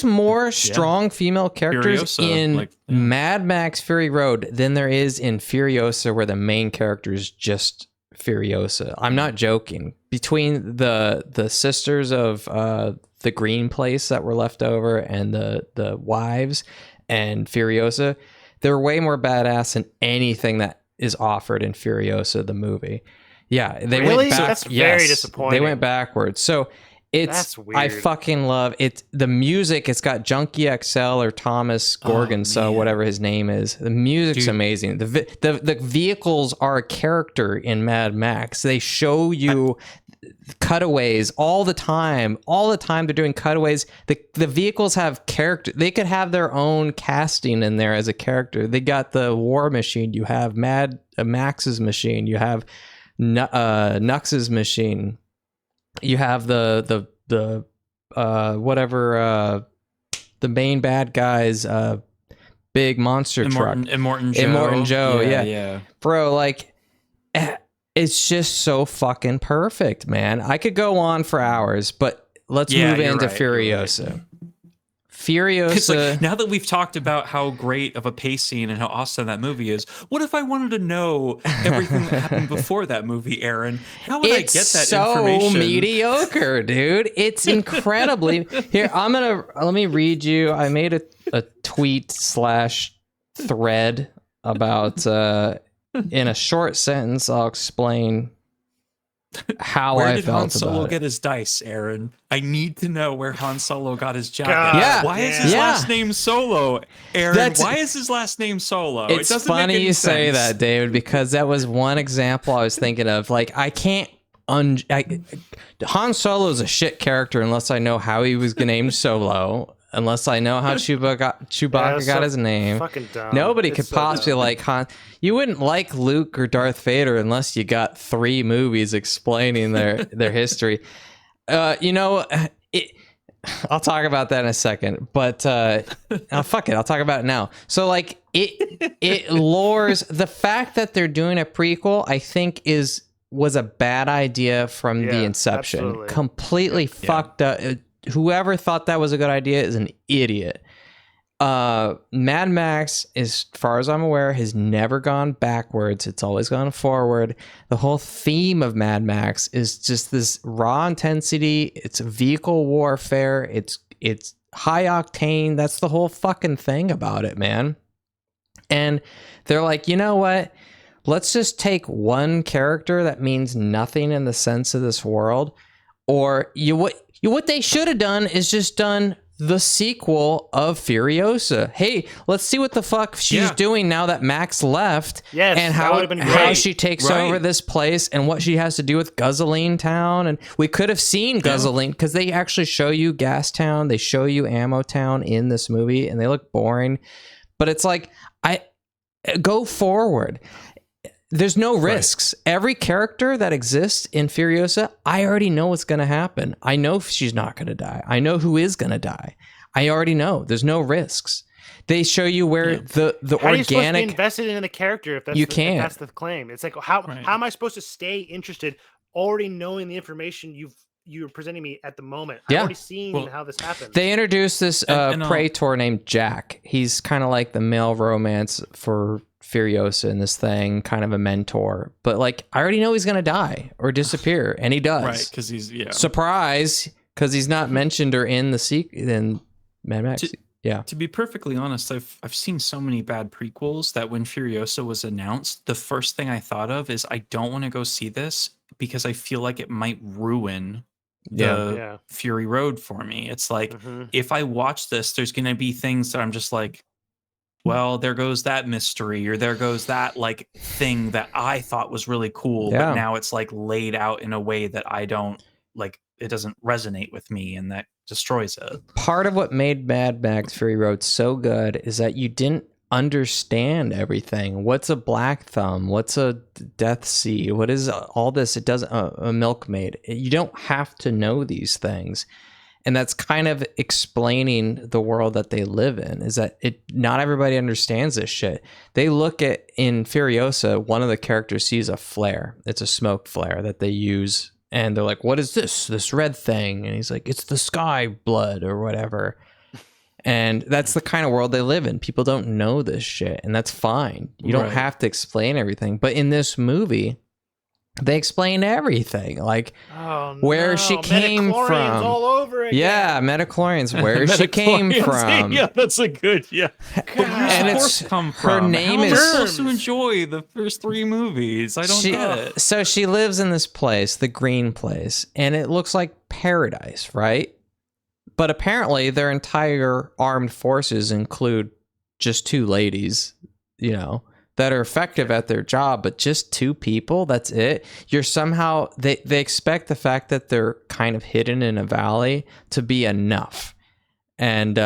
more strong female characters Furiosa, in Mad Max Fury Road than there is in Furiosa, where the main character is just Furiosa. I'm not joking. Between the sisters of the Green Place that were left over and the wives and Furiosa, they're way more badass than anything that is offered in Furiosa, the movie. Yeah, they went back. That's very disappointing. They went backwards. So That's weird. I fucking love it. The music, it's got Junkie XL or Thomas Gorgonzola, whatever his name is. The music's amazing. The vehicles are a character in Mad Max. They show you cutaways all the time. All the time they're doing cutaways. The vehicles have character. They could have their own casting in there as a character. They got the War Machine. You have Max's machine. You have Nux's machine. You have the whatever the main bad guy's big monster truck. Immortan Joe. Yeah. Bro, like, it's just so fucking perfect, man. I could go on for hours, but let's move into Furiosa. Furiosa. It's like, now that we've talked about how great of a pacing and how awesome that movie is, what if I wanted to know everything that happened before that movie, Aaron? How would I get that information? It's so mediocre, dude. It's incredibly... Here, let me read you. I made a tweet / thread about... in a short sentence, I'll explain how I felt about it. Where did Han Solo get his dice, Aaron? I need to know where Han Solo got his jacket. Yeah. Why is his last name Solo, Aaron? Why is his last name Solo? It's funny you say that, David, because that was one example I was thinking of. Like, I can't... Han Solo is a shit character unless I know how he was named Solo. Unless I know how Chewbacca got his name. Fucking dumb. Nobody could possibly like Han. You wouldn't like Luke or Darth Vader unless you got 3 movies explaining their history. I'll talk about that in a second. But fuck it, I'll talk about it now. So like it lures the fact that they're doing a prequel, I think was a bad idea from the inception. Absolutely. Completely fucked up. Whoever thought that was a good idea is an idiot. Mad Max, as far as I'm aware, has never gone backwards. It's always gone forward. The whole theme of Mad Max is just this raw intensity. It's vehicle warfare. It's high octane. That's the whole fucking thing about it, man. And they're like, you know what? Let's just take one character that means nothing in the sense of this world, or what they should have done is just done the sequel of Furiosa. Hey, let's see what the fuck she's doing now that Max left. Yes, and how she takes over this place and what she has to do with Guzzling Town. And we could have seen Guzzling because they actually show you Gas Town. They show you Ammo Town in this movie and they look boring. But it's like, go forward. There's no risks. Every character that exists in Furiosa, I already know what's going to happen. I know she's not going to die. I know who is going to die. I already know. There's no risks. They show you where the how organic... Are you supposed to be invested in a character if that's, if that's the claim? It's like, how am I supposed to stay interested already knowing the information you're presenting me at the moment? I've already seen how this happens. They introduced this Praetor named Jack. He's kind of like the male romance for Furiosa in this thing, kind of a mentor. But like, I already know he's gonna die or disappear, and he does. Right, because he's surprise, because he's not mentioned or in the in Mad Max. To be perfectly honest, I've seen so many bad prequels that when Furiosa was announced, the first thing I thought of is I don't want to go see this because I feel like it might ruin the Fury Road for me. It's like if I watch this, there's gonna be things that I'm just like, well, there goes that mystery, or there goes that like thing that I thought was really cool, but now it's like laid out in a way that I don't like. It doesn't resonate with me, and that destroys it. Part of what made Mad Max Fury Road so good is that you didn't understand everything. What's a black thumb? What's a death sea? What is all this? It doesn't a milkmaid. You don't have to know these things. And that's kind of explaining the world that they live in, is that not everybody understands this shit. They look at, in Furiosa, one of the characters sees a flare. It's a smoke flare that they use. And they're like, what is this red thing? And he's like, it's the sky blood or whatever. And that's the kind of world they live in. People don't know this shit, and that's fine. You don't have to explain everything. But in this movie, they explain everything, like where she came from. All over again. Yeah, metachlorians, where she came from. Yeah, that's a good. Yeah, and it's come from. Her name How is. Am I supposed to enjoy the first 3 movies? I don't get it. So she lives in this place, the green place, and it looks like paradise, right? But apparently, their entire armed forces include just 2 ladies, that are effective at their job, but just 2 people, that's it. You're somehow, they expect the fact that they're kind of hidden in a valley to be enough. And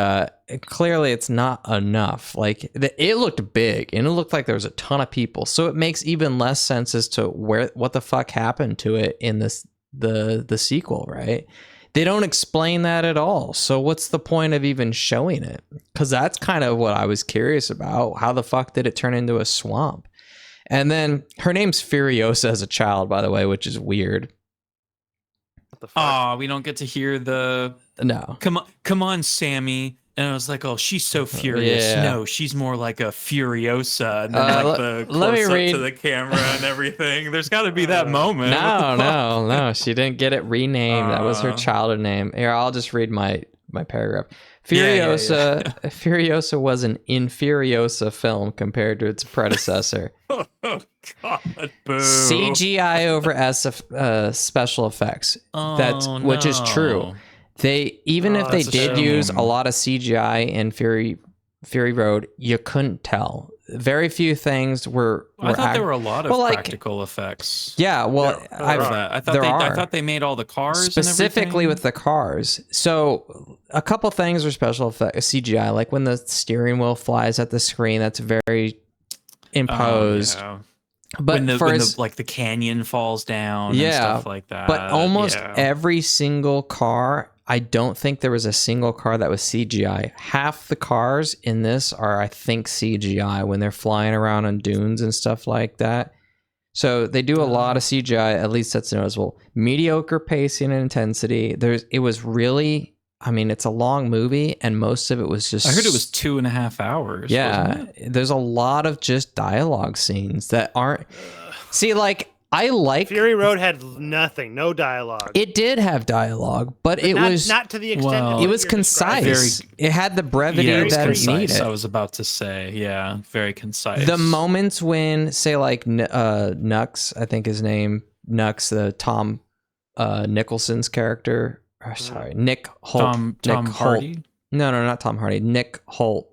clearly it's not enough. Like it looked big and it looked like there was a ton of people. So it makes even less sense as to what the fuck happened to it in the sequel, right? They don't explain that at all. So what's the point of even showing it? Because that's kind of what I was curious about. How the fuck did it turn into a swamp? And then her name's Furiosa as a child, by the way, which is weird. What the fuck? Oh, we don't get to hear the No. come on, Sammy. And I was like, oh, she's so furious. Yeah. No, she's more like a Furiosa. And then like the let me close up read- to the camera and everything. There's got to be that moment. No. She didn't get it renamed. That was her childhood name. Here, I'll just read my paragraph. Furiosa, Furiosa was an in-Furiosa film compared to its predecessor. Oh, God, boo. CGI over special effects. Which is true. They if they that's a did shame. use a lot of CGI in Fury Road, you couldn't tell. Very few things were. I thought there were a lot of like, practical effects. Yeah, well, I thought they made all the cars specifically and with the cars. So a couple things were special effects CGI, like when the steering wheel flies at the screen. That's very imposed. Yeah. But when the canyon falls down and stuff like that. But almost every single car, I don't think there was a single car that was CGI. Half the cars in this are, I think, CGI when they're flying around on dunes and stuff like that. So they do a lot of CGI, at least that's noticeable. Mediocre pacing and intensity. It was really, I mean, it's a long movie and most of it was just... I heard it was 2.5 hours. Yeah, there's a lot of just dialogue scenes that aren't... See, like, I like... Fury Road had nothing, no dialogue. It did have dialogue, but it was... Not to the extent that it was you're concise. It had the brevity that it needed. I was about to say, yeah, very concise. The moments when, say, like, Nux, I think his name, Nux, the Tom Nicholson's character... Oh, sorry, Nick Holt. Tom Hardy? Holt. No, not Tom Hardy. Nick Holt,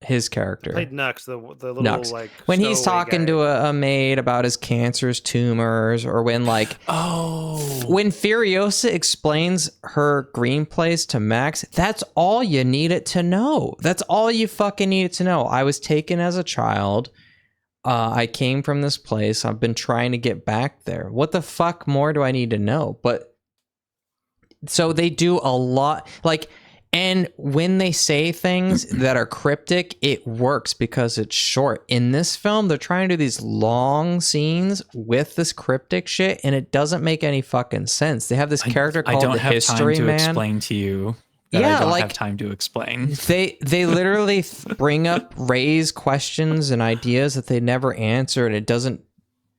his character. Played Nux, the little Nux. like when he's talking guy. to a maid about his cancerous tumors, or when like when Furiosa explains her green place to Max, that's all you needed to know. That's all you fucking needed to know. I was taken as a child. I came from this place. I've been trying to get back there. What the fuck more do I need to know? But so they do a lot, like, and when they say things that are cryptic, it works because it's short. In this film, they're trying to do these long scenes with this cryptic shit, and it doesn't make any fucking sense. They have this character called the History Man. I don't have time to explain to you. Yeah, I don't like, have time to explain. They literally bring up, raise questions and ideas that they never answer, and it doesn't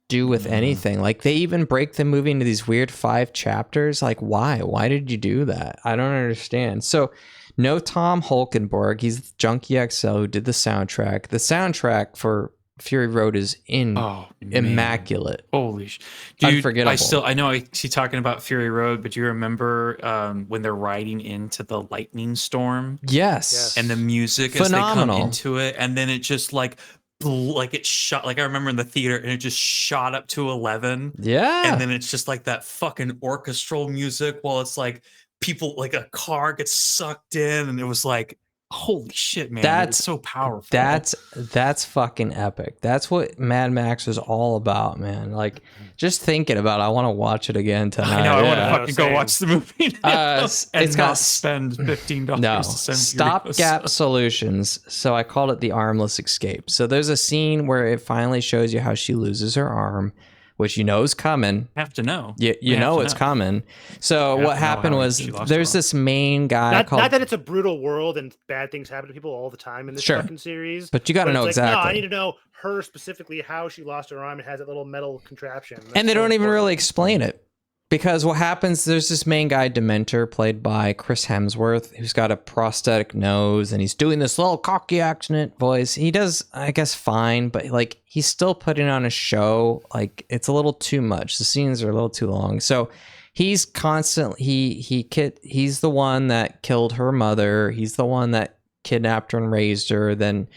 do with anything. Like, they even break the movie into these weird 5 chapters. Like, why did you do that? I don't understand. So no Tom Holkenborg. He's Junkie XL who did the soundtrack for Fury Road is immaculate. Holy dude, unforgettable. I know I see talking about Fury Road, but do you remember when they're riding into the lightning storm? Yes. And the music Phenomenal. as they come into it, and then it just like it shot, like I remember in the theater, and it just shot up to 11. Yeah. And then it's just like that fucking orchestral music while it's like people, like a car gets sucked in, and it was like, holy shit, man. That's so powerful. That's fucking epic. That's what Mad Max is all about, man. Like, just thinking about it, I want to watch it again tonight. I know, I want to fucking go watch the movie now and it's not got spend $15 no to send stopgap solutions. So I called it the armless escape. So there's a scene where it finally shows you how she loses her arm, which you know is coming. Have to know. You know it's coming. So what happened was there's this main guy called... Not that it's a brutal world and bad things happen to people all the time in this fucking series. But you got to know exactly. No, I need to know her specifically, how she lost her arm and has that little metal contraption. And they don't even really explain it. Because what happens, there's this main guy, Dementor, played by Chris Hemsworth, who's got a prosthetic nose, and he's doing this little cocky accent voice. He does, I guess, fine, but like he's still putting on a show. Like, it's a little too much. The scenes are a little too long. So he's constantly he's the one that killed her mother. He's the one that kidnapped her and raised her. Then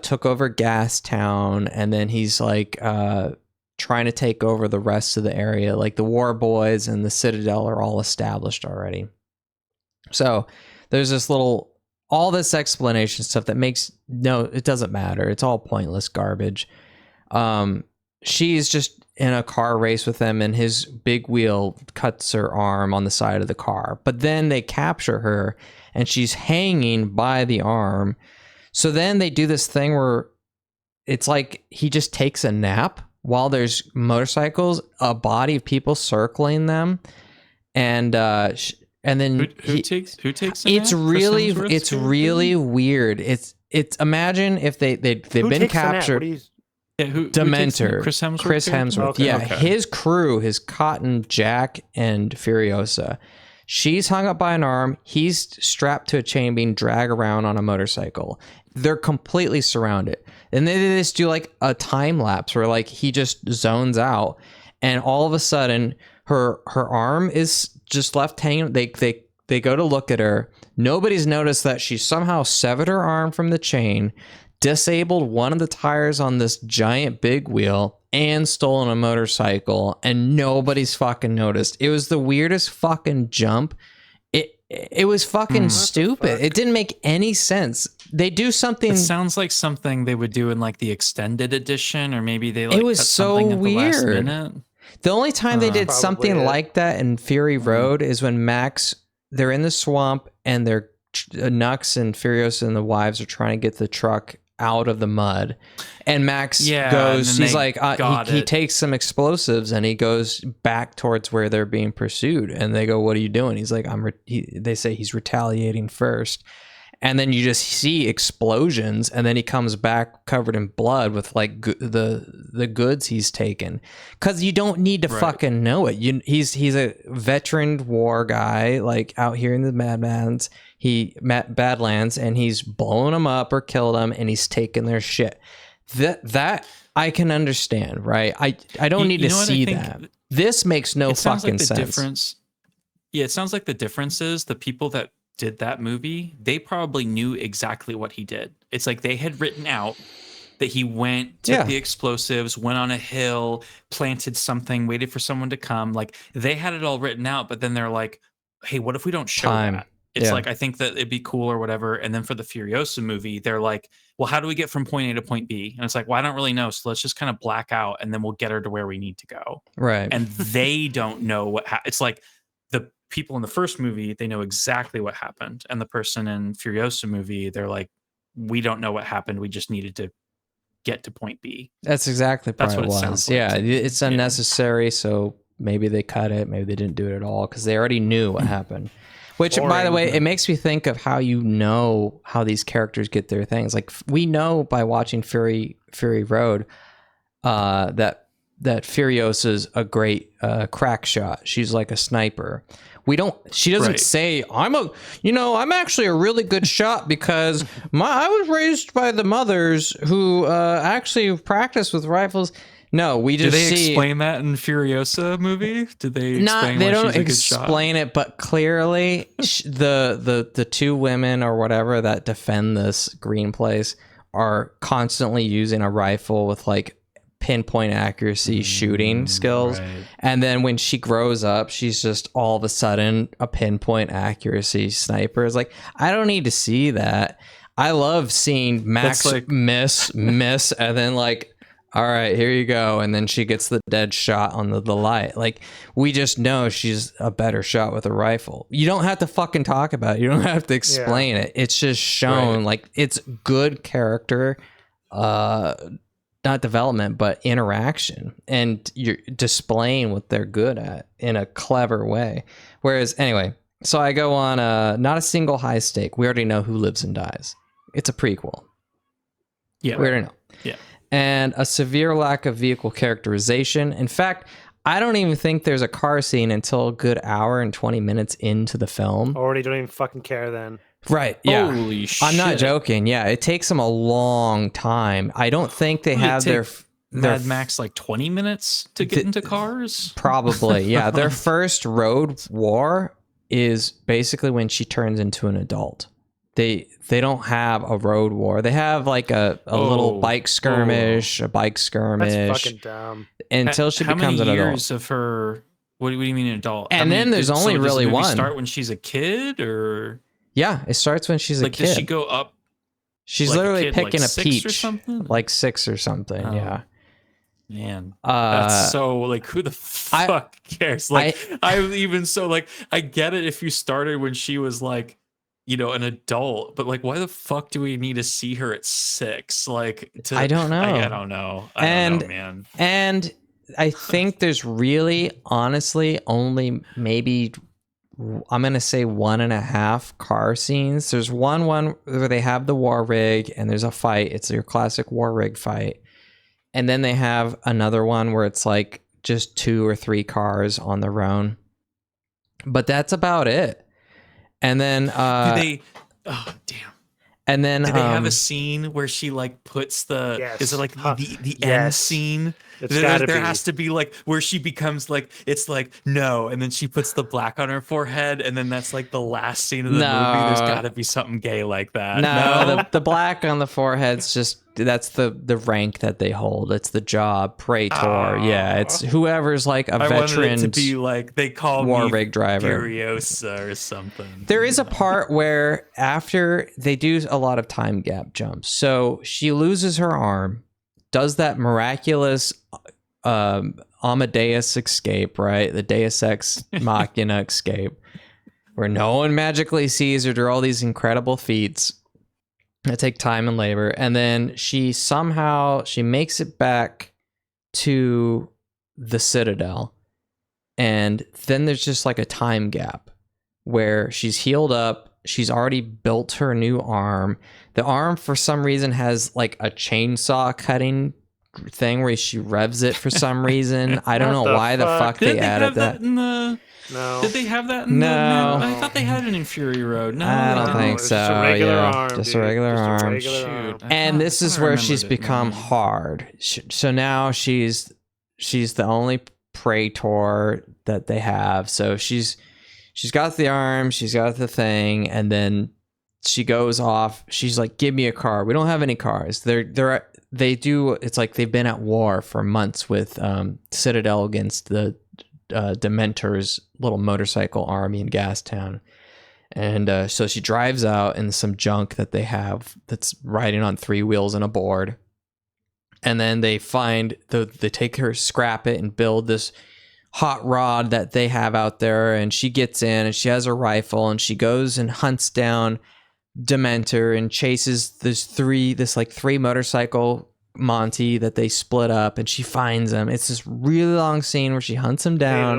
took over Gastown, and then he's like trying to take over the rest of the area. Like the War Boys and the Citadel are all established already. So there's this little all this explanation stuff that makes it doesn't matter. It's all pointless garbage. She's just in a car race with him, and his big wheel cuts her arm on the side of the car. But then they capture her, and she's hanging by the arm. So then they do this thing where it's like he just takes a nap while there's motorcycles, a body of people circling them, and then who takes it's really weird. It's imagine if they've been captured. Dementor, Chris Hemsworth. Chris Hemsworth. Okay. Yeah, Okay. his crew, his Cotton, Jack, and Furiosa. She's hung up by an arm. He's strapped to a chain, being dragged around on a motorcycle. They're completely surrounded, and they just do like a time lapse where like he just zones out, and all of a sudden her arm is just left hanging. They go to look at her. Nobody's noticed that she somehow severed her arm from the chain, disabled one of the tires on this giant big wheel, and stolen a motorcycle, and nobody's fucking noticed. It was the weirdest fucking jump. It was fucking stupid. fuck? It didn't make any sense. They do something. It sounds like something they would do in like the extended edition, or maybe they like It was cut so something at the last weird. minute. The only time they did Probably something it. like that in Fury Road is when they're in the swamp, and Nux and Furiosa and the wives are trying to get the truck out of the mud, and Max goes, and then he's they like got he it. takes some explosives and he goes back towards where they're being pursued, and they go, what are you doing? He's like, they say he's retaliating first, and then you just see explosions, and then he comes back covered in blood with like the goods he's taken, because you don't need to fucking know it. He's a veteran war guy, like out here in the Badlands, and he's blowing them up or killed them, and he's taking their shit. That I can understand, right? I don't need to know what I see think? that. This makes no It sounds fucking like the sense. difference. Yeah, it sounds like the difference is the people that did that movie, they probably knew exactly what he did. It's like they had written out that he went, took the explosives, went on a hill, planted something, waited for someone to come. Like they had it all written out, but then they're like, hey, what if we don't show that? It's like, I think that it'd be cool or whatever. And then for the Furiosa movie, they're like, well, how do we get from point A to point B? And it's like, well, I don't really know. So let's just kind of black out, and then we'll get her to where we need to go. Right. And they don't know what it's like the people in the first movie, they know exactly what happened. And the person in Furiosa movie, they're like, we don't know what happened. We just needed to get to point B. That's exactly That's what what it it was. sounds like Yeah, to me. it's unnecessary, so maybe they cut it, maybe they didn't do it at all, because they already knew what happened. Which, by the way, it makes me think of how how these characters get their things. Like, we know by watching Fury Road that Furiosa's a great crack shot. She's like a sniper. She doesn't say, I'm actually a really good shot because I was raised by the mothers who actually practice with rifles. No, we just Did they see. explain that in Furiosa movie? Did they explain They why don't she's a good shot? explain it, but clearly the two women or whatever that defend this green place are constantly using a rifle with like pinpoint accuracy shooting skills. Right. And then when she grows up, she's just all of a sudden a pinpoint accuracy sniper. It's like, I don't need to see that. I love seeing Max That's like- miss, and then like, all right, here you go. And then she gets the dead shot on the light. Like, we just know she's a better shot with a rifle. You don't have to fucking talk about it. You don't have to explain it. It's just shown. Like, it's good character, not development, but interaction. And you're displaying what they're good at in a clever way. Whereas, anyway, so I go on not a single high stake. We already know who lives and dies. It's a prequel. Yeah. We already know. Yeah. And a severe lack of vehicle characterization. In fact, I don't even think there's a car scene until a good hour and 20 minutes into the film. Already don't even fucking care then. Right. Yeah. Holy shit. I'm not joking. Yeah. It takes them a long time. I don't think they Would it have their take Mad Max like 20 minutes to get into cars? Probably. Yeah. Their first road war is basically when she turns into an adult. They don't have a road war. They have like a little bike skirmish, That's fucking dumb. until she How becomes many an adult. years of her? What do you mean an adult? And then there's only really one. Start when she's a kid, or Yeah, it starts when she's a Like, kid. does she go up? She's like a literally kid, picking like a 6 peach, or something? like 6 or something. Oh. Yeah. Man, that's so like, who the fuck cares? Like, I'm even so like, I get it if you started when she was like, you know, an adult, but like, why the fuck do we need to see her at 6? Like, I don't know. I don't know. I don't know, man. And I think there's really, honestly, only maybe, I'm gonna say 1.5 car scenes. There's one where they have the war rig and there's a fight. It's your classic war rig fight. And then they have another one where it's like just 2 or 3 cars on their own. But that's about it. And then Do they? Oh damn! And then do they have a scene where she like puts the? Yes. Is it like the end Yes. scene? It's gotta there be. has to be like where she becomes like, it's like no, and then she puts the black on her forehead, and then that's like the last scene of the movie. There's got to be something gay like that. No, the black on the forehead's just, that's the rank that they hold. It's the job, praetor. Yeah, it's whoever's like a veteran. I wanted it to be like they call war me rig driver, Furiosa or something. There is a part where after they do a lot of time gap jumps, so she loses her arm, does that miraculous Amadeus escape, right? The Deus Ex Machina escape, where no one magically sees her do all these incredible feats that take time and labor, and then she makes it back to the Citadel, and then there's just like a time gap where she's healed up. She's already built her new arm. The arm, for some reason, has like a chainsaw cutting thing where she revs it for some reason. I don't know why the fuck they added that. No. Did they have that in No. I thought they had it in Fury Road. No, I don't they didn't. think It's so. just a regular arm, just dude. a regular Just a arm. regular arm. And this is where she's become hard. So now she's the only praetor that they have. So she's got the arm, she's got the thing, and then she goes off. She's like, "Give me a car." We don't have any cars. They do. It's like they've been at war for months with Citadel against the Dementor's little motorcycle army in Gastown. And so she drives out in some junk that they have that's riding on 3 wheels and a board. And then they take her, scrap it, and build this hot rod that they have out there. And she gets in and she has a rifle and she goes and hunts down Dementor and chases this 3 motorcycle Monty that they split up, and she finds him. It's this really long scene where she hunts him down,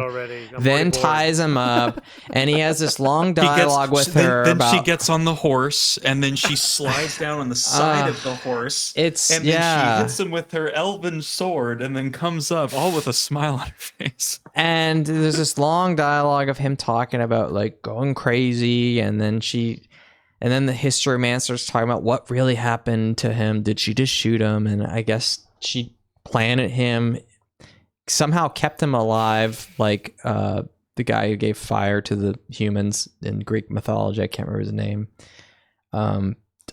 then ties him up, and he has this long dialogue with her. Then she gets on the horse, and then she slides down on the side of the horse. Then she hits him with her elven sword, and then comes up all with a smile on her face. And there's this long dialogue of him talking about like going crazy, and then the history man starts talking about what really happened to him. Did she just shoot him? And I guess she planted him, somehow kept him alive, like the guy who gave fire to the humans in Greek mythology. I can't remember his name.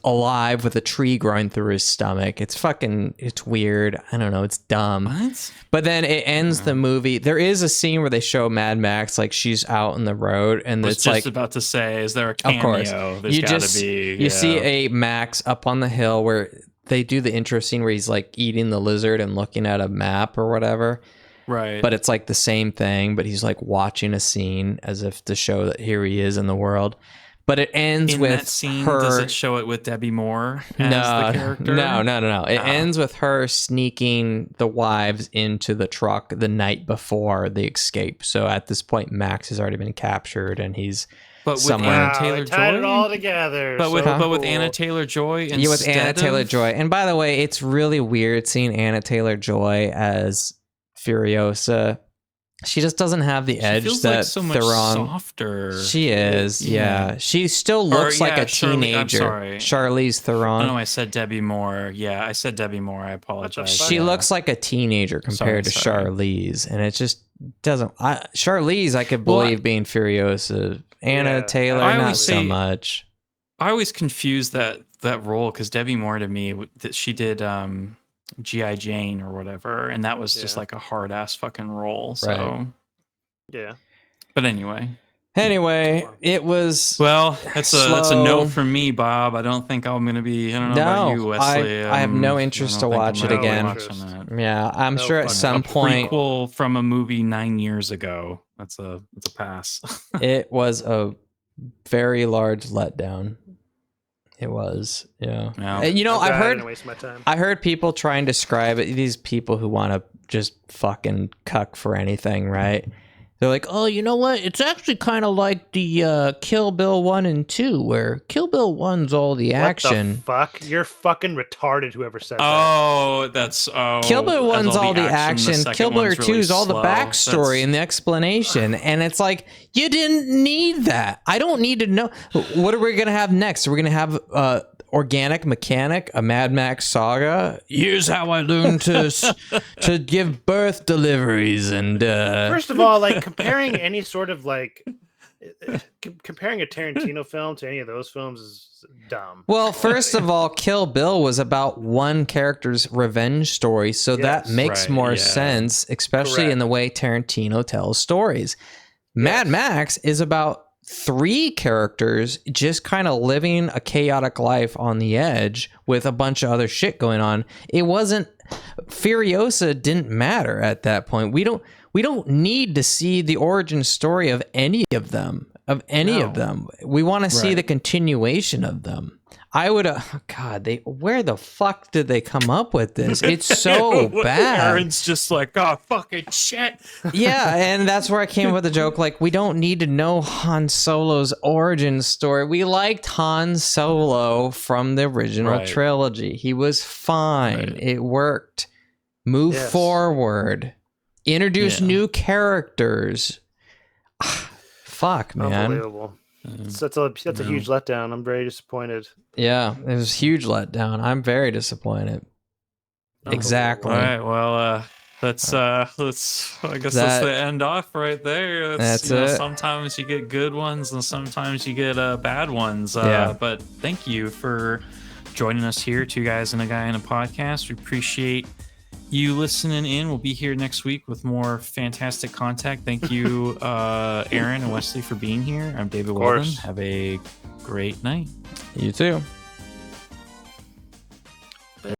Alive with a tree growing through his stomach. It's weird. I don't know. It's dumb. What? But then it ends the movie. There is a scene where they show Mad Max, like she's out in the road, and it's like, about to say, is there a cameo? Of course, There's gotta be. You see a Max up on the hill where they do the intro scene where he's like eating the lizard and looking at a map or whatever. Right. But it's like the same thing, but he's like watching a scene as if to show that here he is in the world. But it ends in with that scene, her. Does it show it with Debbie Moore as the character? No. It ends with her sneaking the wives into the truck the night before the escape. So at this point, Max has already been captured, and he's somewhere. Anna Taylor-Joy. Tied it all together. But with Anna Taylor-Joy instead. Yeah, with Anna Taylor-Joy. And by the way, it's really weird seeing Anna Taylor-Joy as Furiosa. She just doesn't have the edge that like so much Theron. Softer. She is, yeah. She still looks like a teenager. Charlize Theron. No, I said Debbie Moore. Yeah, I said Debbie Moore. I apologize. She looks like a teenager compared to Charlize, and it just doesn't. Charlize, I could believe being Furiosa. Anna Taylor, not so much. I always confuse that role because Debbie Moore to me, that she did G.I. Jane or whatever, and that was just like a hard ass fucking role. So yeah. But anyway, Anyway, it was Well, that's a no slow. from me, Bob. I don't think I'm gonna be. I don't know about you, Wesley. I have no I interest don't to think watch I'm it gonna be again. watching that. Yeah, I'm No sure at fucking some interest. point Prequel from a movie 9 years ago. That's a pass. it was a very large letdown. It was, yeah. Yeah. You know, I'm glad I I've didn't waste my time. heard people try and describe it. These people who want to just fucking cuck for anything, right? They're like, oh, you know what? It's actually kind of like the Kill Bill 1 and 2, where Kill Bill 1's all the action. What the fuck? You're fucking retarded, whoever said that. Oh, that's Kill Bill 1's all the action. second Kill Bill one's 2 is really all the slow. backstory and the explanation. And it's like, you didn't need that. I don't need to know. What are we going to have next? Are we going to have Organic Mechanic, a Mad Max Saga? Here's how I learned to give birth deliveries. And First of all, like comparing any sort of like comparing a Tarantino film to any of those films is dumb. well, first of all, Kill Bill was about one character's revenge story, so that Yes. makes Right, more yeah. sense, especially in the way Tarantino tells stories. Mad Max is about 3 characters just kind of living a chaotic life on the edge with a bunch of other shit going on. It wasn't Furiosa didn't matter at that point. We don't need to see the origin story of any of them. We want to see Right. the continuation of them. I would God, where the fuck did they come up with this? It's so bad. Aaron's just like, oh, fucking shit. Yeah, and that's where I came up with the joke. Like, we don't need to know Han Solo's origin story. We liked Han Solo from the original Right. trilogy. He was fine. Right. It worked. Move Yes. forward. Introduce Yeah. new characters. Fuck, man. Unbelievable. That's a huge letdown. I'm very disappointed. Yeah, it was a huge letdown. I'm very disappointed. Exactly. All right. Well, let's. I guess that's the end off right there. That's you know, it. sometimes you get good ones, and sometimes you get bad ones. Yeah. But thank you for joining us here, Two Guys and a Guy in a Podcast. We appreciate you listening in. We'll be here next week with more fantastic content. Thank you, Aaron and Wesley, for being here. I'm David Weldon. course. Have a great night. You too.